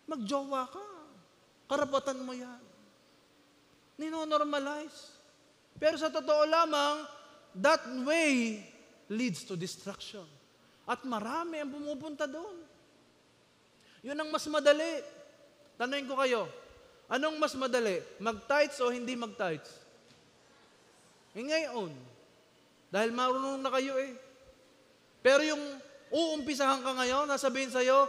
magjowa ka. Karapatan mo yan. Ninonormalize. Pero sa totoo lamang, that way leads to destruction. At marami ang pumupunta doon. Yun ang mas madali. Tanungin ko kayo, anong mas madali? Mag-tights o hindi mag-tights? Ngayon. Dahil marunong na kayo eh. Pero yung uumpisahan ka ngayon, nasabihin sa'yo,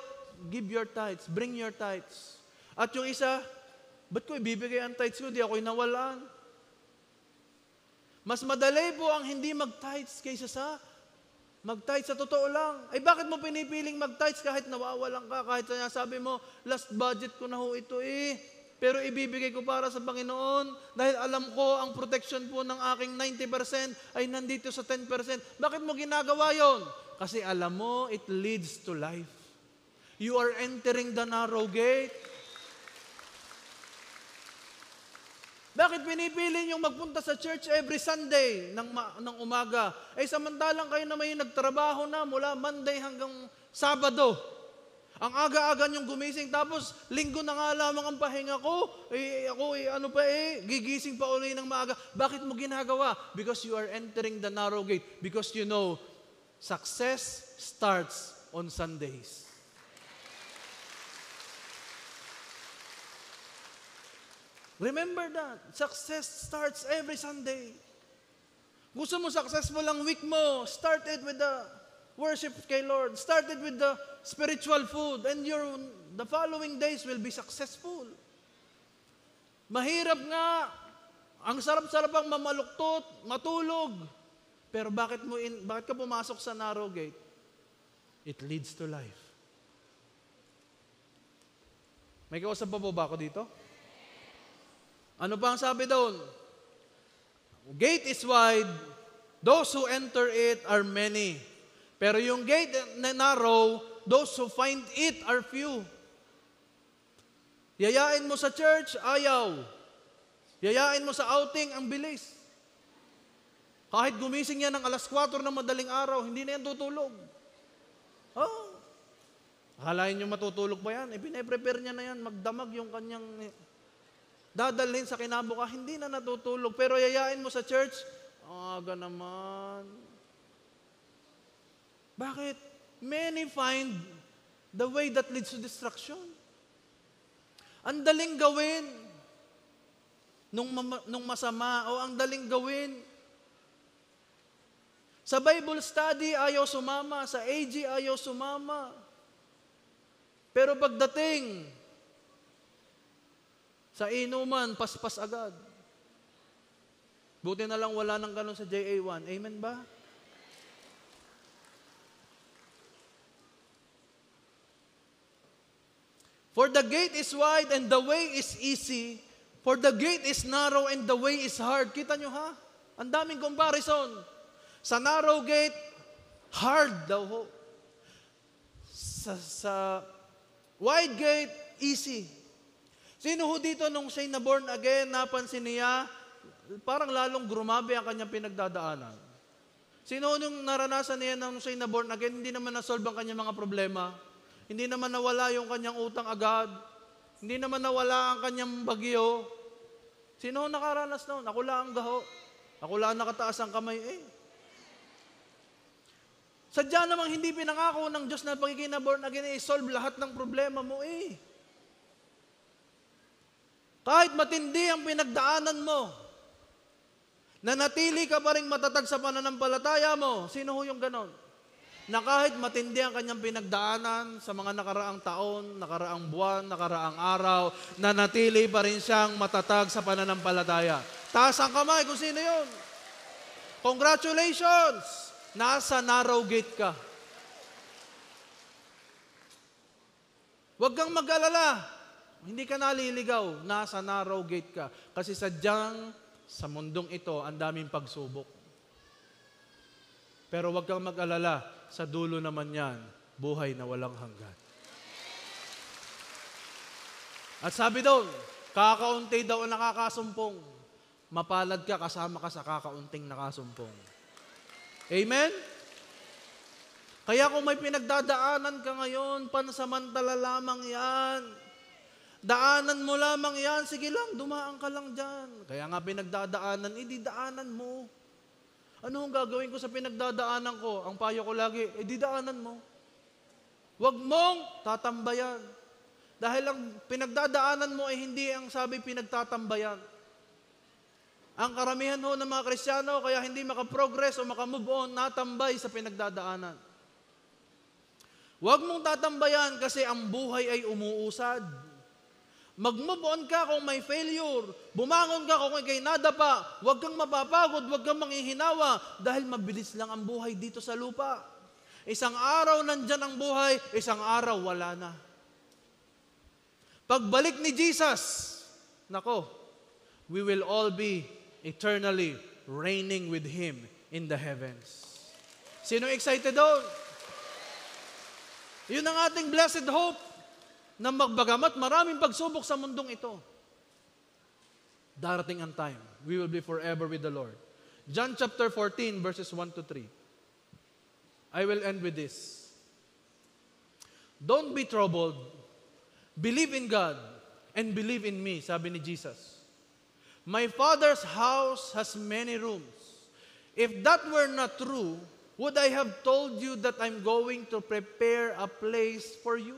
give your tithes, bring your tithes. At yung isa, ba't ko ibibigay ang tithes ko? Di ako'y nawalaan. Mas madali po ang hindi mag-tithes kaysa sa mag-tithes sa totoo lang. Ay bakit mo pinipiling mag-tithes kahit nawawalan ka, kahit sabi mo, last budget ko na ho ito eh. Pero ibibigay ko para sa Panginoon dahil alam ko ang protection po ng aking 90% ay nandito sa 10%. Bakit mo ginagawa yon? Kasi alam mo, it leads to life. You are entering the narrow gate. Bakit pinipili yung magpunta sa church every Sunday ng umaga? Eh samantalang kayo na may nagtrabaho na mula Monday hanggang Sabado. Ang aga-aga niyong gumising, tapos linggo na nga lamang ang pahinga ko. Gigising pa uli ng maaga. Bakit mo ginagawa? Because you are entering the narrow gate. Because you know, success starts on Sundays. Remember that. Success starts every Sunday. Gusto mo successful ang week mo, start it with the worship kay Lord. Start it with the spiritual food and the following days will be successful. Mahirap nga. Ang sarap-sarap ang mamaluktot, matulog. Pero bakit ka pumasok sa narrow gate? It leads to life. May kausap pa po ba ako dito? Ano pa ang sabi doon? Gate is wide, those who enter it are many. Pero yung gate na narrow, those who find it are few. Yayain mo sa church, ayaw. Yayain mo sa outing, ang bilis. Kahit gumising yan ng alas 4 ng madaling araw, hindi na yan tutulog. Oh. Akalain nyo matutulog pa yan. Pine-prepare niya na yan, magdamag yung kanyang dadalhin sa kinabuka, hindi na natutulog. Pero yayain mo sa church, aga naman. Bakit? Many find the way that leads to destruction. Ang daling gawin. nung masama, o ang daling gawin. Sa Bible study, ayaw sumama. Sa AG, ayaw sumama. Pero pagdating sa inuman, paspas agad. Buti na lang wala nang ganun sa JA1. Amen ba? For the gate is wide and the way is easy. For the gate is narrow and the way is hard. Kita nyo ha? Ang daming comparison. Sa narrow gate, hard daw ho. Sa wide gate, easy. Sino ho dito nung siya'y na born again, napansin niya, parang lalong grumabe ang kanyang pinagdadaanan? Sino ho nung naranasan niya nung siya'y na born again, hindi naman nasolve ang kanyang mga problema? Hindi naman nawala yung kanyang utang agad? Hindi naman nawala ang kanyang bagyo? Sino ho nakaranas noon? Ako lang ang gaho. Ako lang nakataas ang kamay. Sadya namang hindi pinangako ng Diyos na pagiging na born again solve lahat ng problema mo Kahit matindi ang pinagdaanan mo, nanatili ka pa rin matatag sa pananampalataya mo. Sino ho yung ganon? Na kahit matindi ang kanyang pinagdaanan sa mga nakaraang taon, nakaraang buwan, nakaraang araw, nanatili pa rin siyang matatag sa pananampalataya. Taas ang kamay kung sino yun. Congratulations! Nasa narrow gate ka. Huwag kang mag-alala. Hindi ka naliligaw. Nasa narrow gate ka. Kasi sadyang sa mundong ito, ang daming pagsubok. Pero huwag kang mag-alala. Sa dulo naman yan, buhay na walang hanggan. At sabi doon, kakaunti daw ang nakakasumpong. Mapalad ka kasama ka sa kakaunting nakasumpong. Amen? Kaya kung may pinagdadaanan ka ngayon, pansamantala lamang yan. Daanan mo lamang yan. Sige lang, dumaan ka lang dyan. Kaya nga pinagdadaanan, daanan mo. Ano ang gagawin ko sa pinagdadaanan ko? Ang payo ko lagi, daanan mo. Huwag mong tatambayan. Dahil ang pinagdadaanan mo ay hindi ang sabi pinagtatambayan. Ang karamihan ho ng mga Kristiyano, kaya hindi makaprogress o makamove on, natambay sa pinagdadaanan. Huwag mong tatambayan kasi ang buhay ay umuusad. Mag-move on ka kung may failure. Bumangon ka kung ikay nadapa. Huwag kang mapapagod, huwag kang manghihinawa dahil mabilis lang ang buhay dito sa lupa. Isang araw nandyan ang buhay, isang araw wala na. Pagbalik ni Jesus, nako, we will all be eternally reigning with Him in the heavens. Sino excited doon? Yun ang ating blessed hope na magbagamat maraming pagsubok sa mundong ito. Darating ang time, we will be forever with the Lord. John chapter 14 verses 1 to 3. I will end with this. Don't be troubled. Believe in God and believe in me, sabi ni Jesus. My Father's house has many rooms. If that were not true, would I have told you that I'm going to prepare a place for you?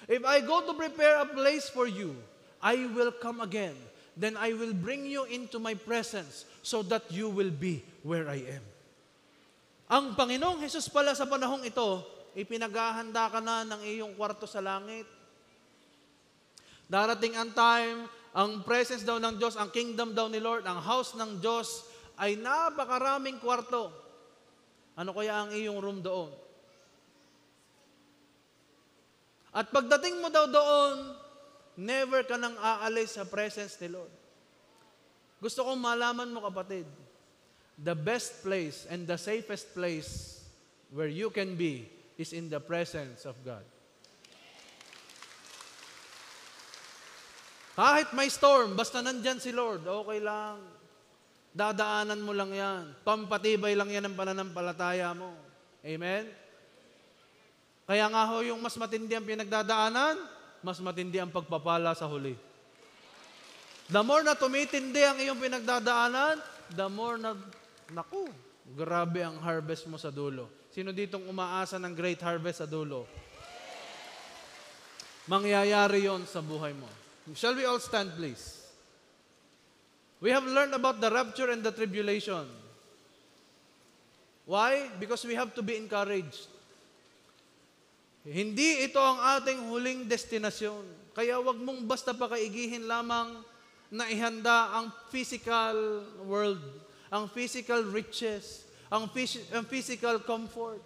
If I go to prepare a place for you, I will come again. Then I will bring you into my presence so that you will be where I am. Ang Panginoong Jesus pala sa panahong ito, ipinaghahanda ka na ng iyong kwarto sa langit. Darating ang time, ang presence daw ng Diyos, ang kingdom daw ni Lord, ang house ng Diyos ay napakaraming kwarto. Ano kaya ang iyong room doon? At pagdating mo daw doon, never ka nang aalis sa presence ni Lord. Gusto kong malaman mo, kapatid, the best place and the safest place where you can be is in the presence of God. Kahit may storm, basta nandyan si Lord, okay lang. Dadaanan mo lang yan. Pampatibay lang yan ang pananampalataya mo. Amen? Kaya nga ho, yung mas matindi ang pinagdadaanan, mas matindi ang pagpapala sa huli. The more na tumitindi ang iyong pinagdadaanan, the more na, naku, grabe ang harvest mo sa dulo. Sino ditong umaasa ng great harvest sa dulo? Mangyayari yon sa buhay mo. Shall we all stand, please? We have learned about the rapture and the tribulation. Why? Because we have to be encouraged. Hindi ito ang ating huling destinasyon. Kaya wag mong basta pakaigihin lamang na ihanda ang physical world, ang physical riches, ang physical comfort.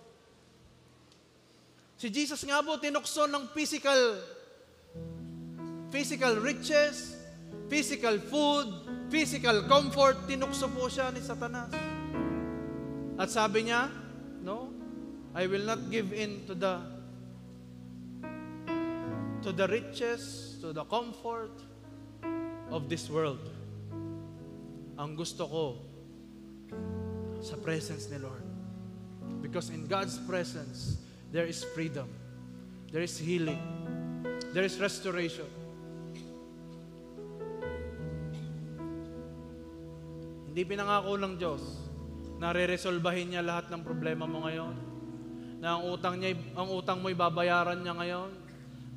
Si Jesus nga po tinukso ng physical riches, physical food, physical comfort, tinukso po siya ni Satanas. At sabi niya, no, I will not give in to the riches, to the comfort of this world. Ang gusto ko sa presence ni Lord. Because in God's presence, there is freedom. There is healing. There is restoration. Hindi pinangako ng Diyos na re-resolbahin niya lahat ng problema mo ngayon. Na ang utang mo ibabayaran niya ngayon.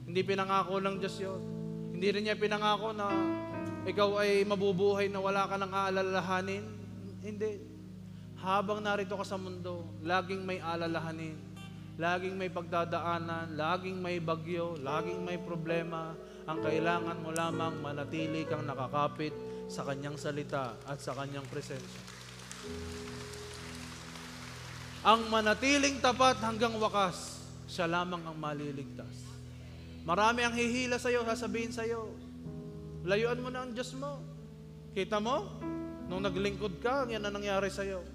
Hindi pinangako ng Diyos yun. Hindi rin niya pinangako na ikaw ay mabubuhay na wala ka nang aalalahanin. Hindi. Habang narito ka sa mundo, laging may alalahanin. Laging may pagdadaanan, laging may bagyo, laging may problema. Ang kailangan mo lamang manatili kang nakakapit sa Kanyang salita at sa Kanyang presensya. Ang manatiling tapat hanggang wakas, siya lamang ang maliligtas. Marami ang hihila sa iyo, sasabihin sa iyo, layuan mo na ang Diyos mo. Kita mo? Nung naglingkod ka, yan ang nangyari sa iyo.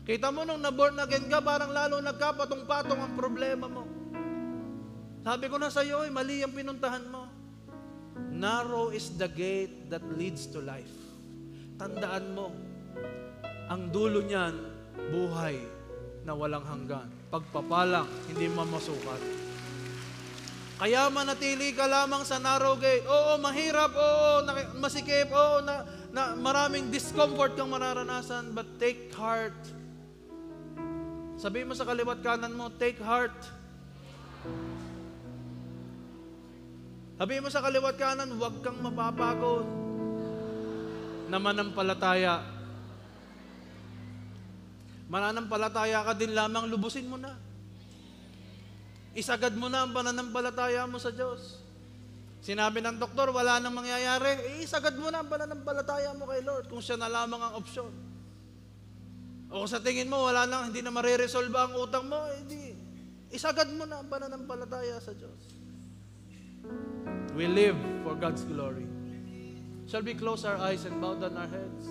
Kita mo nung na-born again ka, parang lalo nagkapatong-patong ang problema mo. Sabi ko na sa iyo, mali ang pinuntahan mo. Narrow is the gate that leads to life. Tandaan mo, ang dulo niyan, buhay na walang hanggan. Pagpapalang, hindi mamasukat. Kaya manatili ka lamang sa narrow gate. Oo, mahirap, oo, masikip, oo, maraming discomfort kang mararanasan, but take heart. Sabihin mo sa kaliwat kanan mo, take heart. Sabihin mo sa kaliwat kanan, huwag kang mapapagod na mananampalataya. Mananampalataya ka din lamang, lubusin mo na. Isagad mo na ang pananampalataya mo sa Diyos. Sinabi ng doktor, wala nang mangyayari, isagad mo na ang pananampalataya mo kay Lord kung siya na lamang ang opsyon. O sa tingin mo, wala nang, hindi na mariresolve ang utang mo, hindi. Isagad mo na ang pananampalataya sa Diyos. We live for God's glory. Shall we close our eyes and bow down our heads?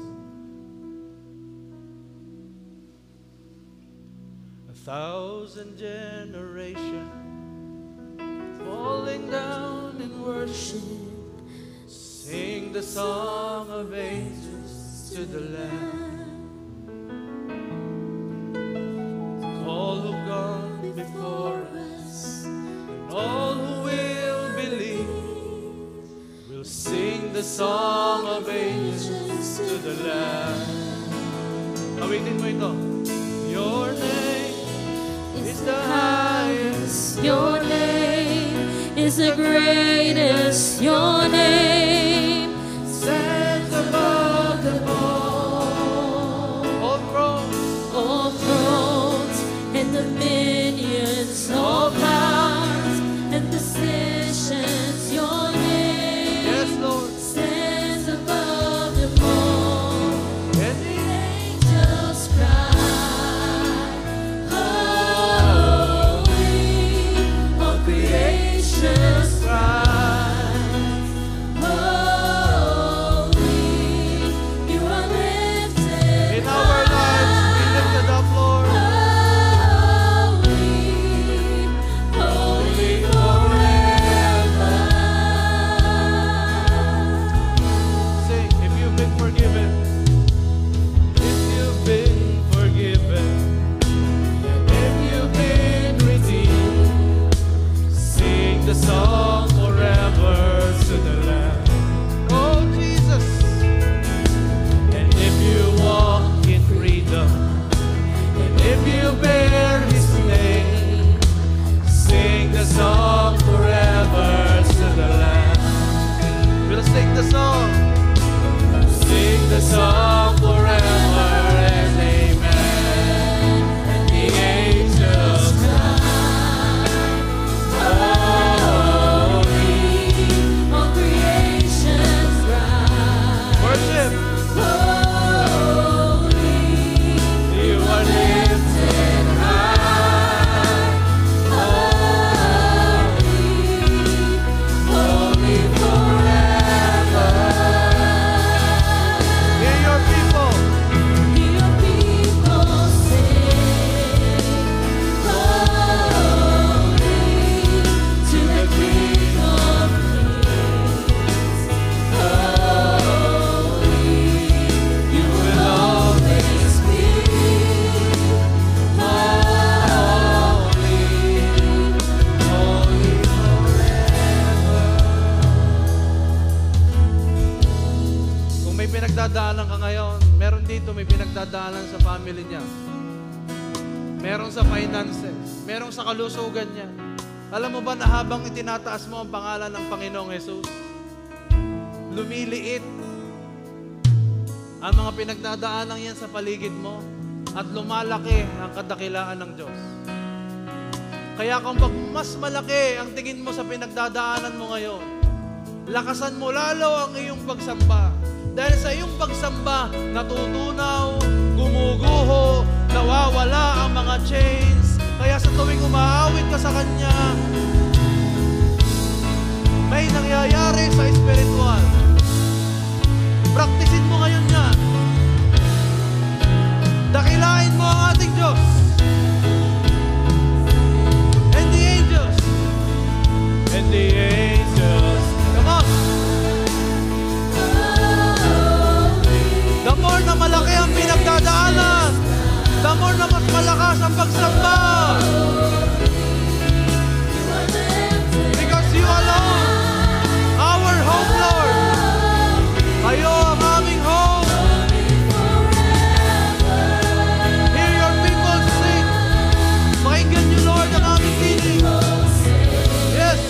1,000 generations falling down in worship, sing the song of ages to the Lamb. All who've gone before us, and all who will believe, will sing the song of ages to the Lamb. Awitin mo ito. Your name is the highest. Your name is the greatest. Your name Stands above them all. all thrones and dominions, all powers and positions. Your name, Yes, Lord. stands above them all. And the Angels cry, holy, all creation cries, holy. pinagdadaanan ka ngayon, meron dito may pinagdadaanan sa family niya. Meron sa finances, meron sa kalusugan niya. Alam mo ba na habang itinataas mo ang pangalan ng Panginoong Jesus, lumiliit ang mga pinagdadaanan yan sa paligid mo at lumalaki ang kadakilaan ng Diyos. Kaya kung mas malaki ang tingin mo sa pinagdadaanan mo ngayon, lakasan mo lalo ang iyong pagsamba. Dahil sa iyong pagsamba, natutunaw, gumuguho, nawawala ang mga chains. Kaya sa tuwing umaawit ka sa Kanya, may nangyayari sa espiritual. Praktisin mo ngayon yan. Dakilain mo ang ating Diyos. And the angels. And the angels. Come on. The more na malaki ang pinagdadaanan, the more na mas malakas ang pagsamba. Because you alone, our hope, Lord. Kayo ang aming hope. Hear your people sing. Pakinggan niyo, Lord, ang aming tinig. Yes.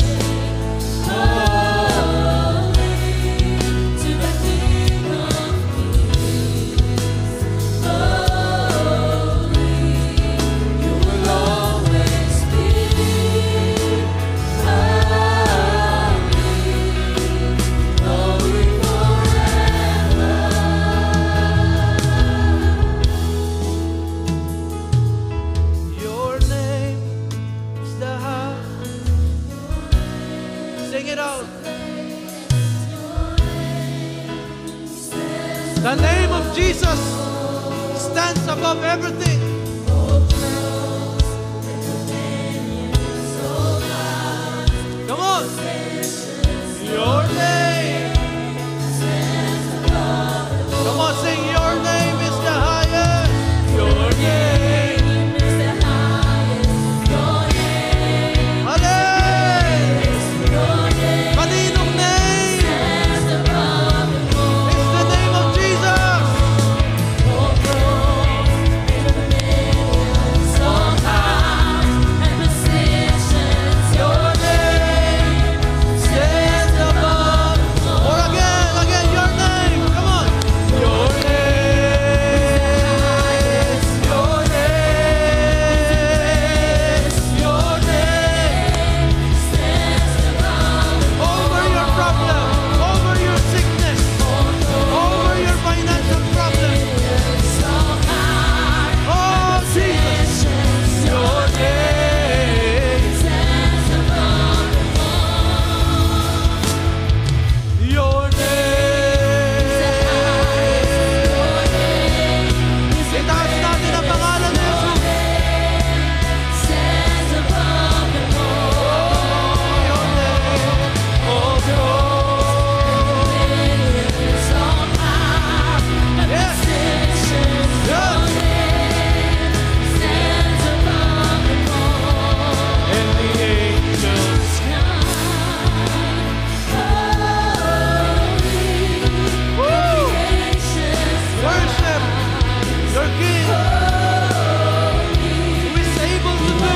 The name of Jesus stands above everything. Come on. Your name. Come on, sing. Your name is the highest. Your name is the highest. Your name. Hallelujah. Kaninong name? It's the name of Jesus. Your name stands above. Or again, your name. Come on. Your name. Your name. Your name stands above. Over your problem, over your sickness, over your financial problem. Oh, Jesus. Your name stands above. Your name. Itaas natin ang pangalan ni Jesus. Stands above them all. Your name, oh God. Is on high. Yes. Your name stands above them all. And the angels Woo! Worship your King, who is able to do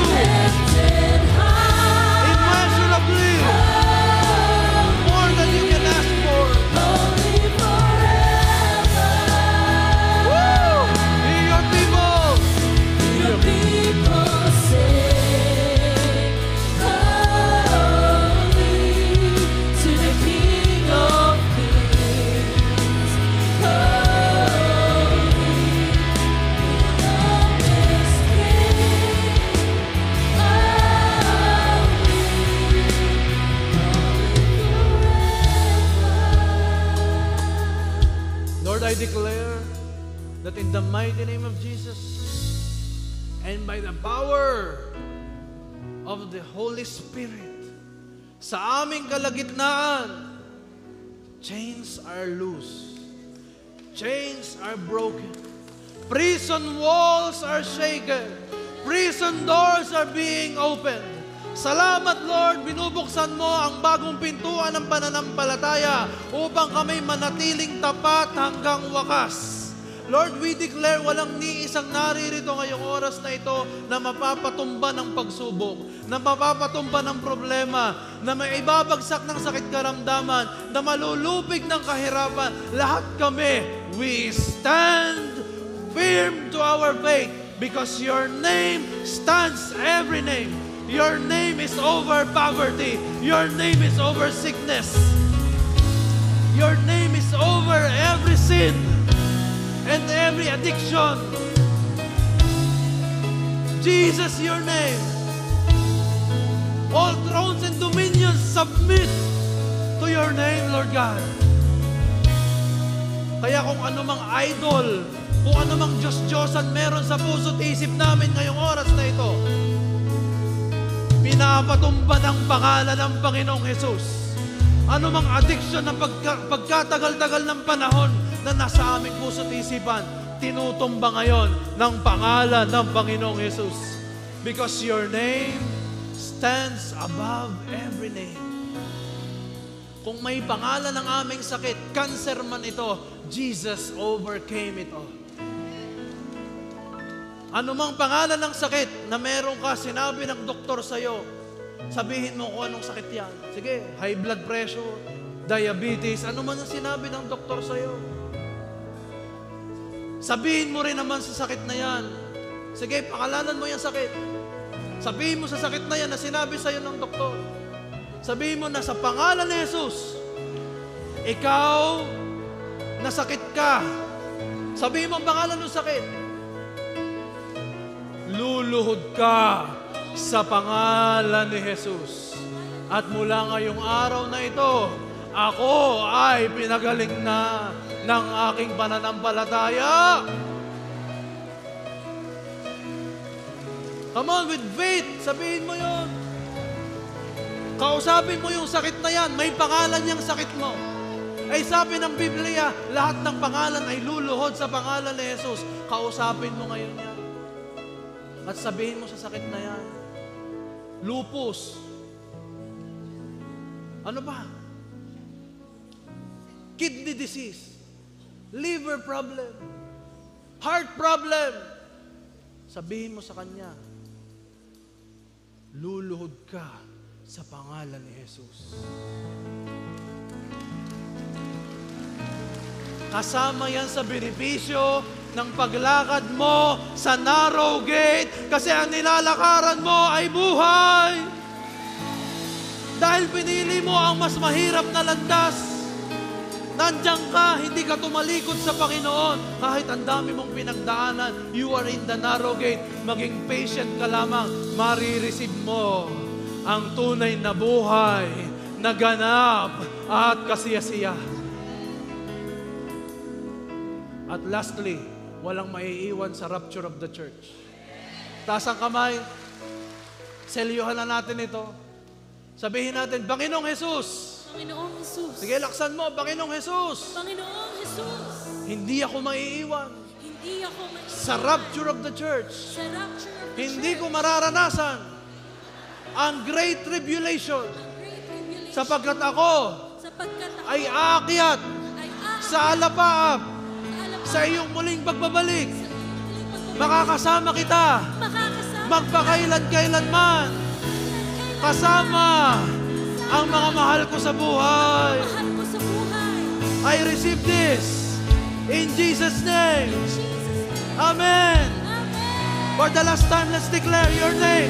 immeasurably more than you can ask for. Woo! Hear your people. Your people sing, holy to the King of Kings. Holy, longest King. Holy, Lord, I declare that in the mighty name of Jesus and by the power of the Holy Spirit, sa aming kalagitnaan, chains are loose. Chains are broken. Prison walls are shaken. Prison doors are being opened. Salamat, Lord, binubuksan mo ang bagong pintuan ng pananampalataya upang kami manatiling tapat hanggang wakas. Lord, we declare walang ni isang naririto ngayong oras na ito na mapapatumba ng pagsubok, na mapapatumba ng problema, na may ibabagsak ng sakit karamdaman, na malulubig ng kahirapan. Lahat kami, we stand firm to our faith because your name stands every name. Your name is over poverty. Your name is over sickness. Your name is over every sin and every addiction. Jesus, your name. All thrones and dominions submit to your name, Lord God. Kaya kung anumang idol, kung anumang Diyos-Diyosan meron sa puso't isip namin ngayong oras na ito, pinapatumba ng pangalan ng Panginoong Jesus. Ano mang addiction na pagkatagal-tagal ng panahon na nasa aming puso't isipan, tinutumba ngayon ng pangalan ng Panginoong Jesus. Because your name stands above every name. Kung may pangalan ng aming sakit, cancer man ito, Jesus overcame it all. Ano mang pangalan ng sakit na meron ka, sinabi ng doktor sa'yo, sabihin mo kung anong sakit yan. Sige, high blood pressure, diabetes, ano man ang sinabi ng doktor sa'yo. Sabihin mo rin naman sa sakit na yan. Sige, pakalanan mo yung sakit. Sabihin mo sa sakit na yan na sinabi sa'yo ng doktor. Sabihin mo na sa pangalan ni Jesus, ikaw, nasakit ka. Sabihin mo ang pangalan ng sakit. Luluhod ka sa pangalan ni Jesus. At mula ngayong araw na ito, ako ay pinagaling na ng aking pananampalataya. Come on, with faith, sabihin mo yun. Kausapin mo yung sakit na yan, may pangalan niyang sakit mo. Ay sabi ng Biblia, lahat ng pangalan ay luluhod sa pangalan ni Jesus. Kausapin mo ngayon yan. At sabihin mo sa sakit na yan, lupus. Ano ba? Kidney disease, liver problem, heart problem. Sabihin mo sa kanya, luluhod ka sa pangalan ni Jesus. Kasama yan sa benepisyo ng paglakad mo sa narrow gate kasi ang nilalakaran mo ay buhay. Dahil pinili mo ang mas mahirap na landas, nandiyan ka, hindi ka tumalikod sa Panginoon. Kahit ang dami mong pinagdaanan, you are in the narrow gate. Maging patient ka lamang, marireceive mo ang tunay na buhay na ganap at kasiyasiya. At lastly, walang maiiwan sa rapture of the church. Taas ang kamay, selyuhan na natin ito. Sabihin natin, Panginoong Jesus. Panginoong Jesus. Sige, laksan mo, Panginoong Jesus. Panginoong Jesus. Hindi ako maiiwan Hindi ako maiiwan sa rapture of the church. Sa rapture of the Hindi church. ko mararanasan ang great tribulation Great tribulation. sapagkat ako Sapagkat ako ay aakyat ay aakyat sa alapaap sa sa iyong muling pagbabalik. muling pagbabalik. Makakasama kita Makakasama magpakailan-kailanman kasama ang mga mahal ko sa buhay. mahal ko sa buhay. I receive this in Jesus' name. Jesus' name. Amen. Amen. For the last time, let's declare your name.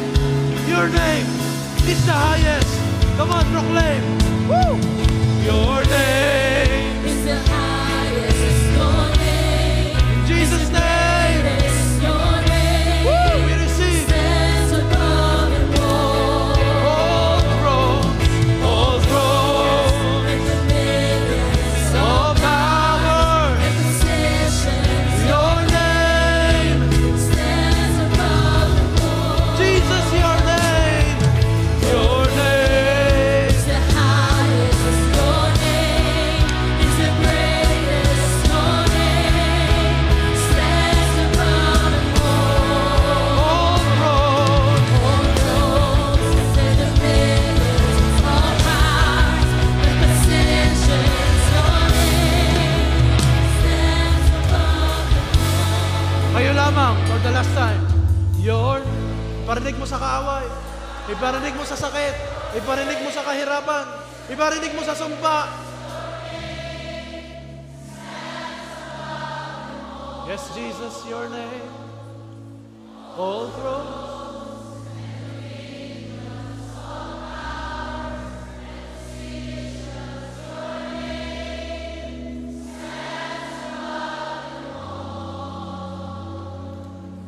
Your name is the highest. Come on, proclaim. Woo! Your name Is the highest, is your name. in Jesus' name. Is your name. Woo! We receive Stands above them all thrones and dominions, all power. and positions. Your name, Stands above them Jesus, your name. Your name is the highest. Iparinig mo sa kaaway. Iparinig mo sa sakit. Iparinig mo sa kahirapan. Iparinig mo sa sumpa. Yes, Jesus, your name. All thrones.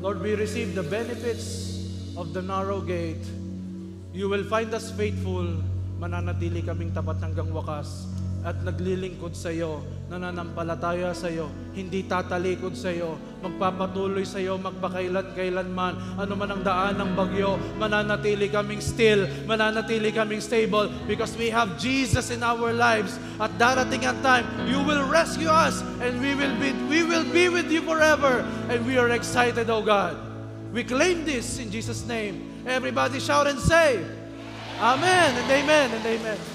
Lord, we receive the benefits of the narrow gate. You will find us faithful. Mananatili kaming tapat hanggang wakas at naglilingkod sa iyo, nananampalataya sa iyo, hindi tatalikod sa iyo, magpapatuloy sa iyo magpakailan-kailanman. Ano man ang daan ng bagyo, mananatili kaming still, mananatili kaming stable because we have Jesus in our lives. At darating ang time, you will rescue us and we will be with you forever. And we are excited, oh God. We claim this in Jesus' name. Everybody shout and say, Amen and amen and amen.